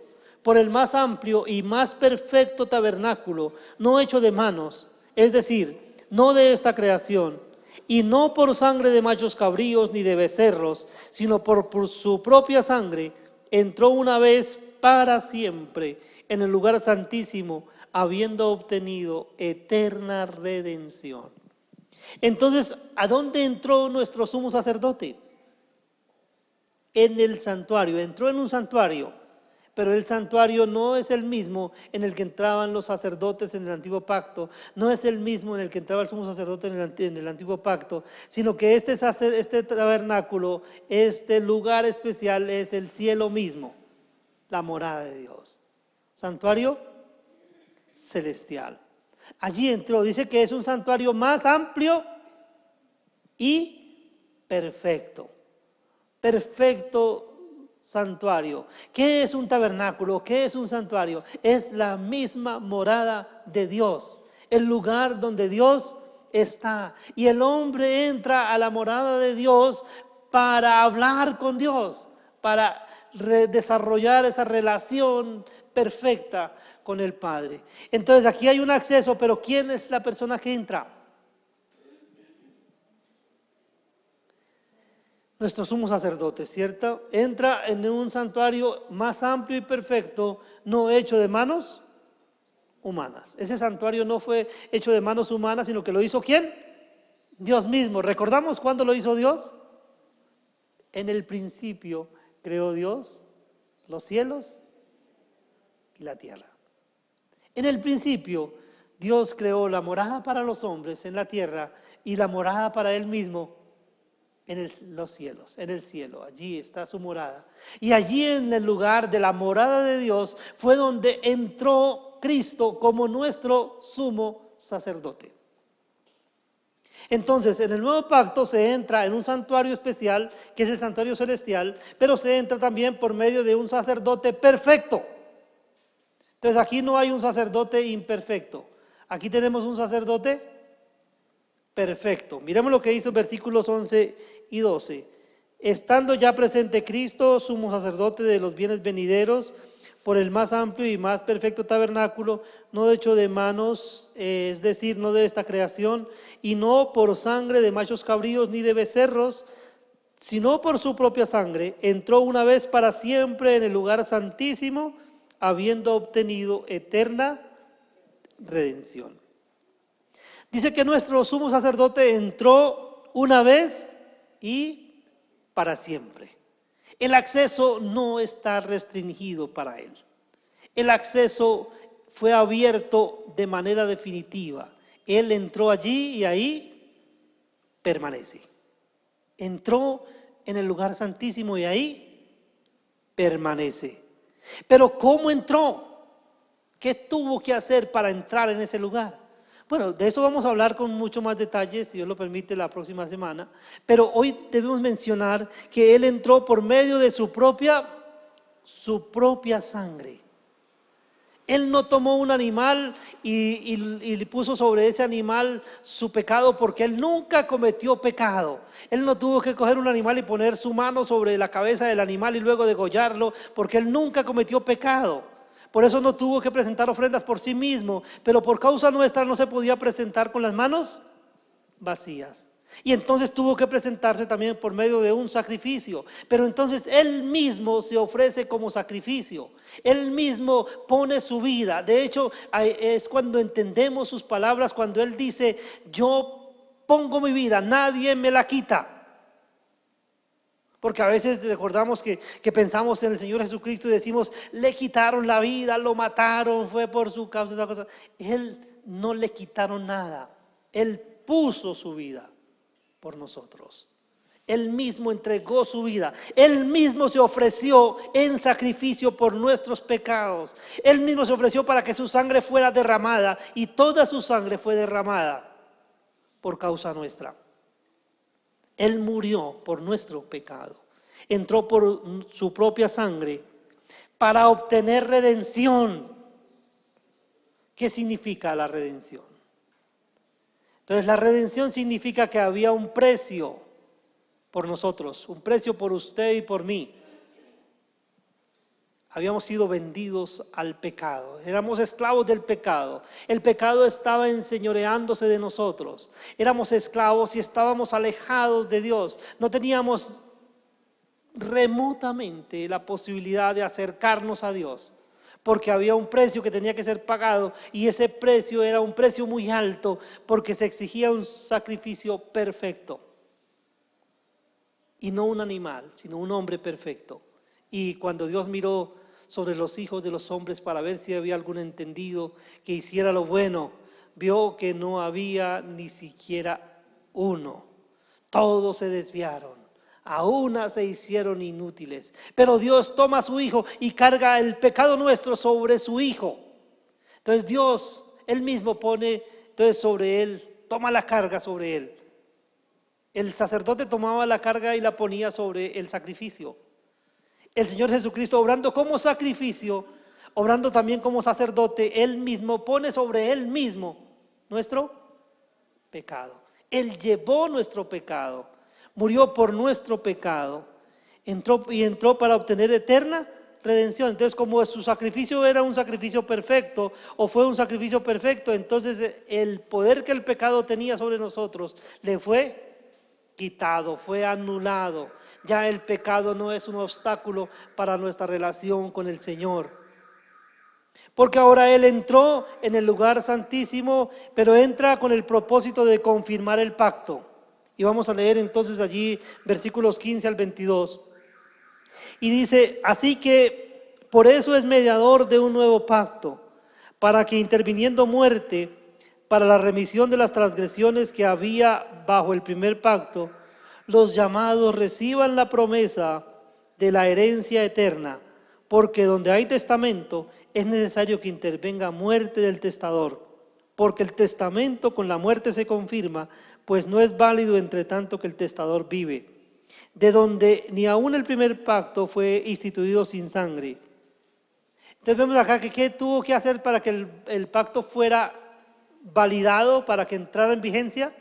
por el más amplio y más perfecto tabernáculo, no hecho de manos, es decir, no de esta creación, y no por sangre de machos cabríos ni de becerros, sino por su propia sangre, entró una vez para siempre en el lugar santísimo, habiendo obtenido eterna redención. Entonces, ¿a dónde entró nuestro sumo sacerdote? En el santuario, entró en un santuario, pero el santuario no es el mismo en el que entraban los sacerdotes en el antiguo pacto, no es el mismo en el que entraba el sumo sacerdote en el antiguo pacto, sino que este tabernáculo, este lugar especial es el cielo mismo, la morada de Dios, santuario celestial. Allí entró, dice que es un santuario más amplio y perfecto. Perfecto santuario. ¿Qué es un tabernáculo? ¿Qué es un santuario? Es la misma morada de Dios, el lugar donde Dios está. Y el hombre entra a la morada de Dios para hablar con Dios, para desarrollar esa relación perfecta con el Padre. Entonces aquí hay un acceso, pero ¿quién es la persona que entra? Nuestro sumo sacerdote, ¿cierto? Entra en un santuario más amplio y perfecto, no hecho de manos humanas. Ese santuario no fue hecho de manos humanas, sino que lo hizo ¿quién? Dios mismo. ¿Recordamos cuándo lo hizo Dios? En el principio creó Dios los cielos y la tierra. En el principio Dios creó la morada para los hombres en la tierra y la morada para Él mismo en los cielos, en el cielo. Allí está su morada. Y allí en el lugar de la morada de Dios fue donde entró Cristo como nuestro sumo sacerdote. Entonces, en el nuevo pacto se entra en un santuario especial, que es el santuario celestial, pero se entra también por medio de un sacerdote perfecto. Entonces, aquí no hay un sacerdote imperfecto. Aquí tenemos un sacerdote perfecto. Miremos lo que dice versículos 11 y 12. estando ya presente Cristo, sumo sacerdote de los bienes venideros, por el más amplio y más perfecto tabernáculo, no hecho de manos, es decir, no de esta creación, y no por sangre de machos cabríos ni de becerros, sino por su propia sangre, entró una vez para siempre en el lugar santísimo, habiendo obtenido eterna redención. Dice que nuestro sumo sacerdote entró una vez y para siempre. El acceso no está restringido para él. El acceso fue abierto de manera definitiva. Él entró allí y ahí permanece. Entró en el lugar santísimo y ahí permanece. Pero ¿cómo entró? ¿Qué tuvo que hacer para entrar en ese lugar? Bueno, de eso vamos a hablar con mucho más detalle, si Dios lo permite, la próxima semana. Pero hoy debemos mencionar que Él entró por medio de su propia sangre. Él no tomó un animal y le puso sobre ese animal su pecado, porque Él nunca cometió pecado. Él no tuvo que coger un animal y poner su mano sobre la cabeza del animal y luego degollarlo, porque Él nunca cometió pecado. Por eso no tuvo que presentar ofrendas por sí mismo, pero por causa nuestra no se podía presentar con las manos vacías. Y entonces tuvo que presentarse también por medio de un sacrificio. Pero entonces Él mismo se ofrece como sacrificio. Él mismo pone su vida. De hecho, es cuando entendemos sus palabras, cuando Él dice, yo pongo mi vida, nadie me la quita. Porque a veces recordamos que pensamos en el Señor Jesucristo y decimos, le quitaron la vida, lo mataron, fue por su causa, esa cosa. Él no le quitaron nada. Él puso su vida por nosotros. Él mismo entregó su vida. Él mismo se ofreció en sacrificio por nuestros pecados. Él mismo se ofreció para que su sangre fuera derramada, y toda su sangre fue derramada por causa nuestra. Él murió por nuestro pecado, entró por su propia sangre para obtener redención. ¿Qué significa la redención? Entonces, la redención significa que había un precio por nosotros, un precio por usted y por mí. Habíamos sido vendidos al pecado, éramos esclavos del pecado. El pecado estaba enseñoreándose de nosotros. Éramos esclavos y estábamos alejados de Dios. No teníamos remotamente la posibilidad de acercarnos a Dios, porque había un precio que tenía que ser pagado, y ese precio era un precio muy alto, porque se exigía un sacrificio perfecto. Y no un animal, sino un hombre perfecto. Y cuando Dios miró sobre los hijos de los hombres para ver si había algún entendido que hiciera lo bueno, vio que no había ni siquiera uno. Todos se desviaron, a una se hicieron inútiles. Pero Dios toma a su Hijo y carga el pecado nuestro sobre su Hijo. Entonces Dios, Él mismo pone entonces sobre Él, toma la carga sobre Él. El sacerdote tomaba la carga y la ponía sobre el sacrificio. El Señor Jesucristo, obrando como sacrificio, obrando también como sacerdote, Él mismo pone sobre Él mismo nuestro pecado. Él llevó nuestro pecado, murió por nuestro pecado, entró para obtener eterna redención. Entonces, como su sacrificio era un sacrificio perfecto, o fue un sacrificio perfecto, entonces el poder que el pecado tenía sobre nosotros le fue quitado, fue anulado. Ya el pecado no es un obstáculo para nuestra relación con el Señor. Porque ahora Él entró en el lugar santísimo, pero entra con el propósito de confirmar el pacto. Y vamos a leer entonces allí versículos 15 al 22. Y dice, así que por eso es mediador de un nuevo pacto, para que interviniendo muerte, para la remisión de las transgresiones que había bajo el primer pacto, los llamados reciban la promesa de la herencia eterna, porque donde hay testamento es necesario que intervenga muerte del testador, porque el testamento con la muerte se confirma, pues no es válido entre tanto que el testador vive, de donde ni aun el primer pacto fue instituido sin sangre. Entonces vemos acá que ¿qué tuvo que hacer para que el pacto fuera validado, para que entrara en vigencia?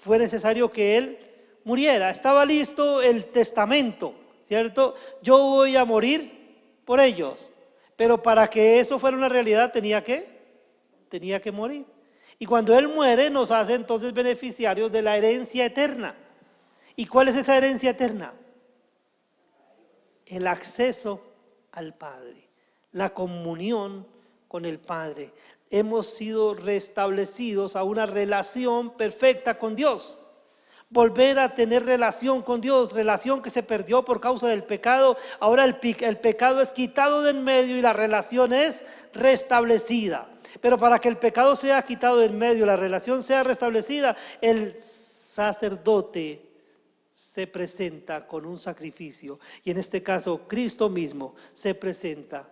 Fue necesario que Él muriera. Estaba listo el testamento, ¿cierto? Yo voy a morir por ellos. Pero para que eso fuera una realidad tenía que morir. Y cuando Él muere nos hace entonces beneficiarios de la herencia eterna. ¿Y cuál es esa herencia eterna? El acceso al Padre, la comunión con el Padre. Hemos sido restablecidos a una relación perfecta con Dios. Volver a tener relación con Dios, relación que se perdió por causa del pecado. Ahora el pecado es quitado de en medio y la relación es restablecida. Pero para que el pecado sea quitado de en medio, la relación sea restablecida, el sacerdote se presenta con un sacrificio. Y en este caso, Cristo mismo se presenta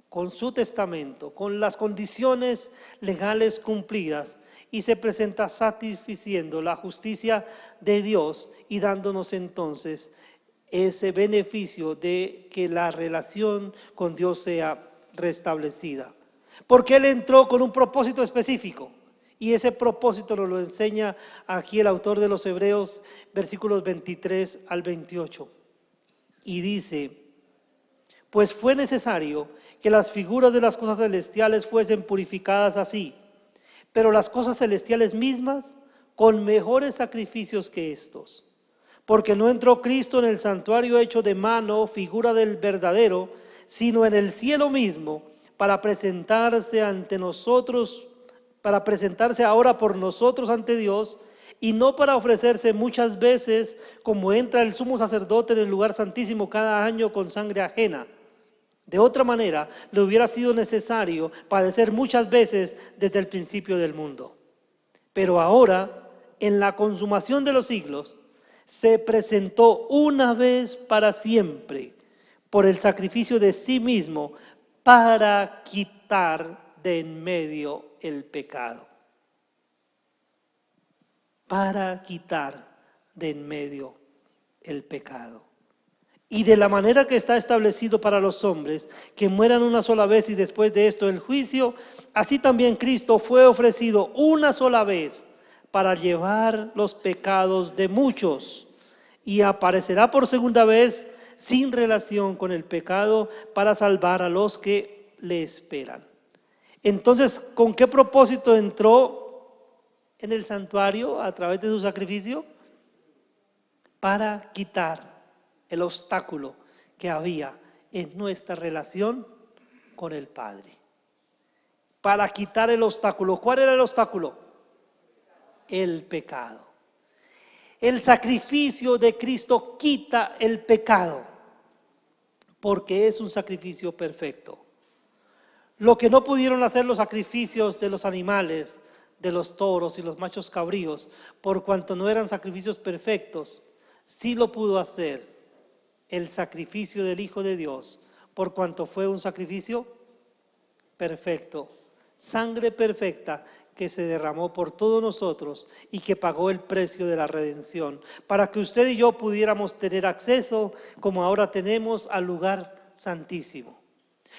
con su testamento, con las condiciones legales cumplidas, y se presenta satisfaciendo la justicia de Dios y dándonos entonces ese beneficio de que la relación con Dios sea restablecida. Porque Él entró con un propósito específico, y ese propósito nos lo enseña aquí el autor de los Hebreos, versículos 23 al 28. Y dice: pues fue necesario que las figuras de las cosas celestiales fuesen purificadas así, pero las cosas celestiales mismas con mejores sacrificios que estos. Porque no entró Cristo en el santuario hecho de mano, figura del verdadero, sino en el cielo mismo, para presentarse ante nosotros, para presentarse ahora por nosotros ante Dios, y no para ofrecerse muchas veces como entra el sumo sacerdote en el lugar santísimo cada año con sangre ajena. De otra manera, le hubiera sido necesario padecer muchas veces desde el principio del mundo. Pero ahora, en la consumación de los siglos, se presentó una vez para siempre por el sacrificio de sí mismo para quitar de en medio el pecado. Para quitar de en medio el pecado. Y de la manera que está establecido para los hombres, que mueran una sola vez y después de esto el juicio, así también Cristo fue ofrecido una sola vez para llevar los pecados de muchos, y aparecerá por segunda vez sin relación con el pecado para salvar a los que le esperan. Entonces, ¿con qué propósito entró en el santuario a través de su sacrificio? Para quitar el obstáculo que había en nuestra relación con el Padre. Para quitar el obstáculo. ¿Cuál era el obstáculo? El pecado. El sacrificio de Cristo quita el pecado, porque es un sacrificio perfecto. Lo que no pudieron hacer los sacrificios de los animales, de los toros y los machos cabríos, por cuanto no eran sacrificios perfectos, sí lo pudo hacer el sacrificio del Hijo de Dios, por cuanto fue un sacrificio perfecto, sangre perfecta que se derramó por todos nosotros y que pagó el precio de la redención, para que usted y yo pudiéramos tener acceso, como ahora tenemos, al lugar santísimo.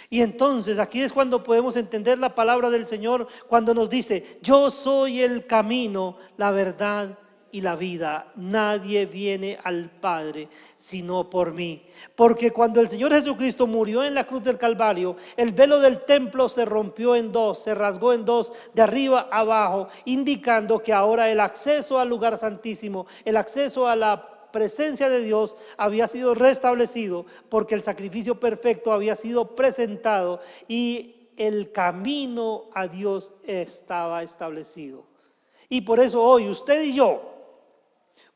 Y entonces aquí es cuando podemos entender la palabra del Señor, cuando nos dice: yo soy el camino, la verdad y la vida. Nadie viene al Padre sino por mí. Porque cuando el Señor Jesucristo murió en la cruz del Calvario, el velo del templo se rompió en dos, se rasgó en dos, de arriba a abajo, indicando que ahora el acceso al lugar santísimo, el acceso a la presencia de Dios había sido restablecido, porque el sacrificio perfecto había sido presentado y el camino a Dios estaba establecido. Y por eso hoy usted y yo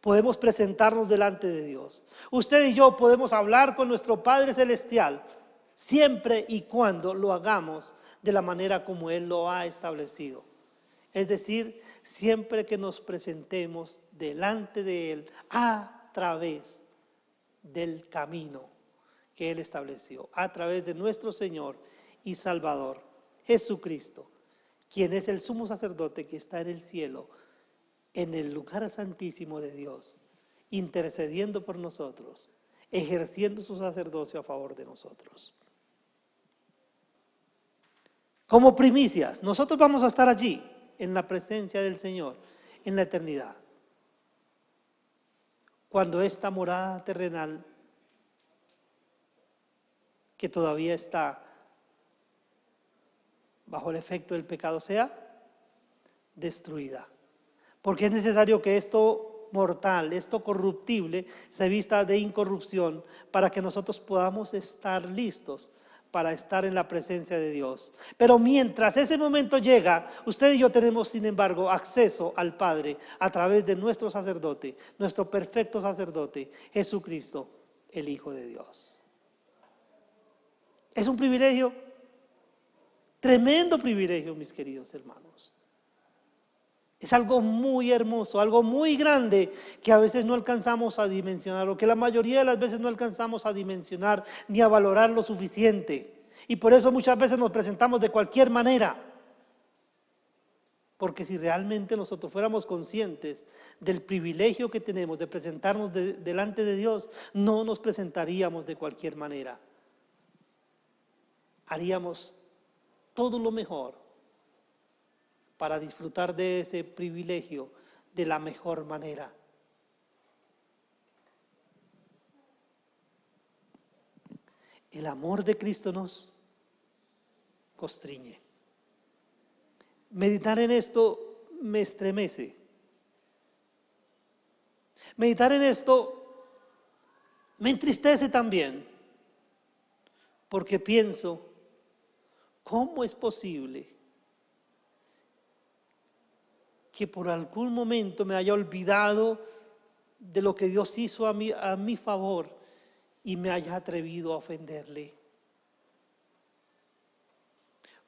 podemos presentarnos delante de Dios. Usted y yo podemos hablar con nuestro Padre Celestial, siempre y cuando lo hagamos de la manera como Él lo ha establecido. Es decir, siempre que nos presentemos delante de Él a través del camino que Él estableció, a través de nuestro Señor y Salvador, Jesucristo, quien es el sumo sacerdote que está en el cielo, en el lugar santísimo de Dios, intercediendo por nosotros, ejerciendo su sacerdocio a favor de nosotros. Como primicias, nosotros vamos a estar allí, en la presencia del Señor, en la eternidad. cuando esta morada terrenal, que todavía está bajo el efecto del pecado, sea destruida. Porque es necesario que esto mortal, esto corruptible, se vista de incorrupción para que nosotros podamos estar listos para estar en la presencia de Dios. Pero mientras ese momento llega, usted y yo tenemos, sin embargo, acceso al Padre a través de nuestro sacerdote, nuestro perfecto sacerdote, Jesucristo, el Hijo de Dios. Es un privilegio, tremendo privilegio, mis queridos hermanos. Es algo muy hermoso, algo muy grande que a veces no alcanzamos a dimensionar, o que la mayoría de las veces no alcanzamos a dimensionar ni a valorar lo suficiente. Y por eso muchas veces nos presentamos de cualquier manera. Porque si realmente nosotros fuéramos conscientes del privilegio que tenemos de presentarnos delante de Dios, no nos presentaríamos de cualquier manera. Haríamos todo lo mejor para disfrutar de ese privilegio de la mejor manera. El amor de Cristo nos constriñe. Meditar en esto me estremece. Meditar en esto me entristece también, porque pienso, ¿cómo es posible que por algún momento me haya olvidado de lo que Dios hizo a mi favor y me haya atrevido a ofenderle?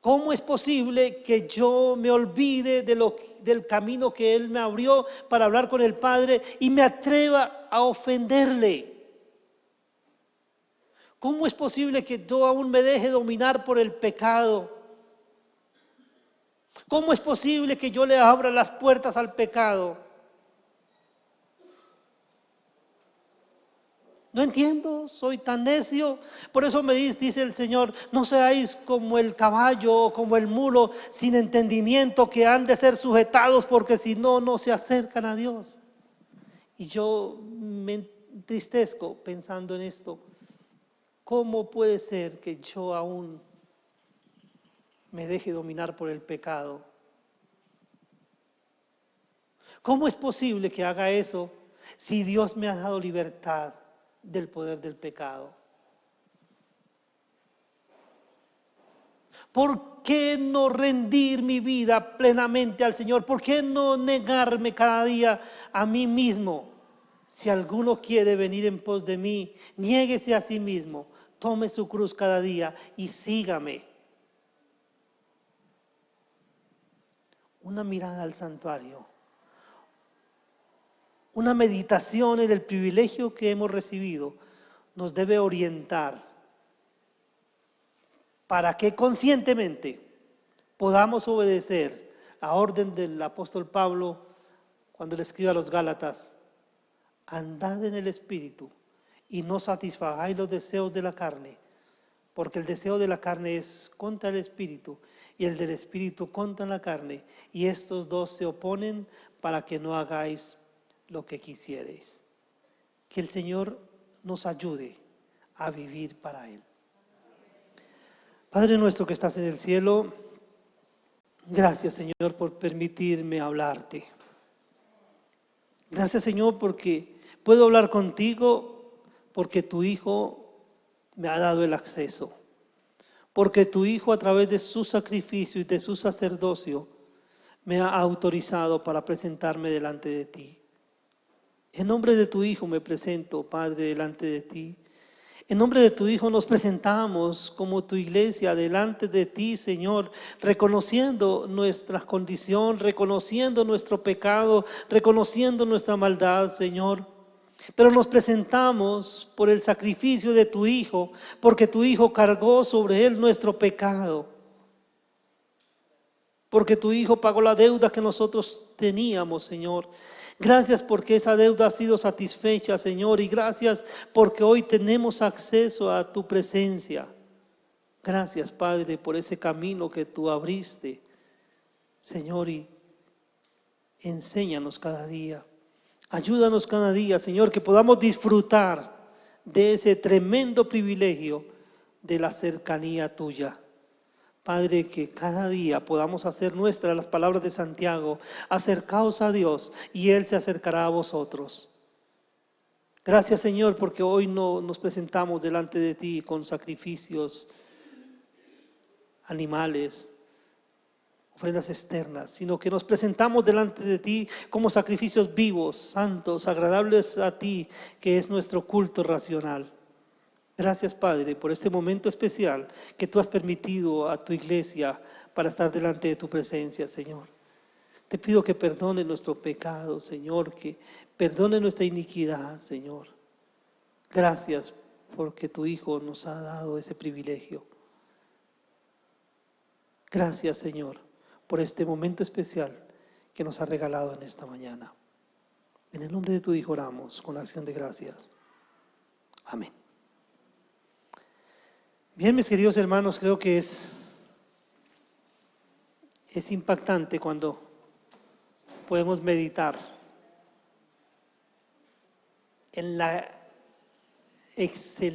¿Cómo es posible que yo me olvide del camino que Él me abrió para hablar con el Padre y me atreva a ofenderle? ¿Cómo es posible que yo aún me deje dominar por el pecado? ¿Cómo es posible que yo le abra las puertas al pecado? No entiendo, soy tan necio. Por eso me dice el Señor, no seáis como el caballo o como el mulo sin entendimiento, que han de ser sujetados, porque si no, no se acercan a Dios. Y yo me entristezco pensando en esto. ¿Cómo puede ser que yo aún me deje dominar por el pecado? ¿Cómo es posible que haga eso si Dios me ha dado libertad del poder del pecado? ¿Por qué no rendir mi vida plenamente al Señor? ¿Por qué no negarme cada día a mí mismo? Si alguno quiere venir en pos de mí, niéguese a sí mismo, tome su cruz cada día y sígame. Una mirada al santuario, una meditación en el privilegio que hemos recibido nos debe orientar para que conscientemente podamos obedecer la orden del apóstol Pablo cuando le escribe a los Gálatas: andad en el Espíritu y no satisfagáis los deseos de la carne, porque el deseo de la carne es contra el Espíritu y el del Espíritu contra la carne, y estos dos se oponen para que no hagáis lo que quisierais. Que el Señor nos ayude a vivir para Él. Padre nuestro que estás en el cielo, gracias, Señor, por permitirme hablarte. Gracias, Señor, porque puedo hablar contigo, porque tu Hijo me ha dado el acceso, porque tu Hijo, a través de su sacrificio y de su sacerdocio, me ha autorizado para presentarme delante de ti. En nombre de tu Hijo me presento, Padre, delante de ti. En nombre de tu Hijo nos presentamos como tu iglesia delante de ti, Señor, reconociendo nuestra condición, reconociendo nuestro pecado, reconociendo nuestra maldad, Señor. Pero nos presentamos por el sacrificio de tu Hijo, porque tu Hijo cargó sobre Él nuestro pecado. Porque tu Hijo pagó la deuda que nosotros teníamos, Señor. Gracias porque esa deuda ha sido satisfecha, Señor, y gracias porque hoy tenemos acceso a tu presencia. Gracias, Padre, por ese camino que tú abriste, Señor, y enséñanos cada día Ayúdanos cada día, Señor, que podamos disfrutar de ese tremendo privilegio de la cercanía tuya. Padre, que cada día podamos hacer nuestras las palabras de Santiago: acercaos a Dios y Él se acercará a vosotros. Gracias, Señor, porque hoy no nos presentamos delante de ti con sacrificios animales, ofrendas externas, sino que nos presentamos delante de ti como sacrificios vivos, santos, agradables a ti, que es nuestro culto racional. Gracias, Padre, por este momento especial que tú has permitido a tu iglesia para estar delante de tu presencia, Señor. Te pido que perdone nuestro pecado, Señor, que perdone nuestra iniquidad, Señor. Gracias porque tu Hijo nos ha dado ese privilegio. Gracias, Señor, por este momento especial que nos ha regalado en esta mañana. En el nombre de tu Hijo oramos con acción de gracias. Amén. Bien, mis queridos hermanos, creo que es impactante cuando podemos meditar en la excelente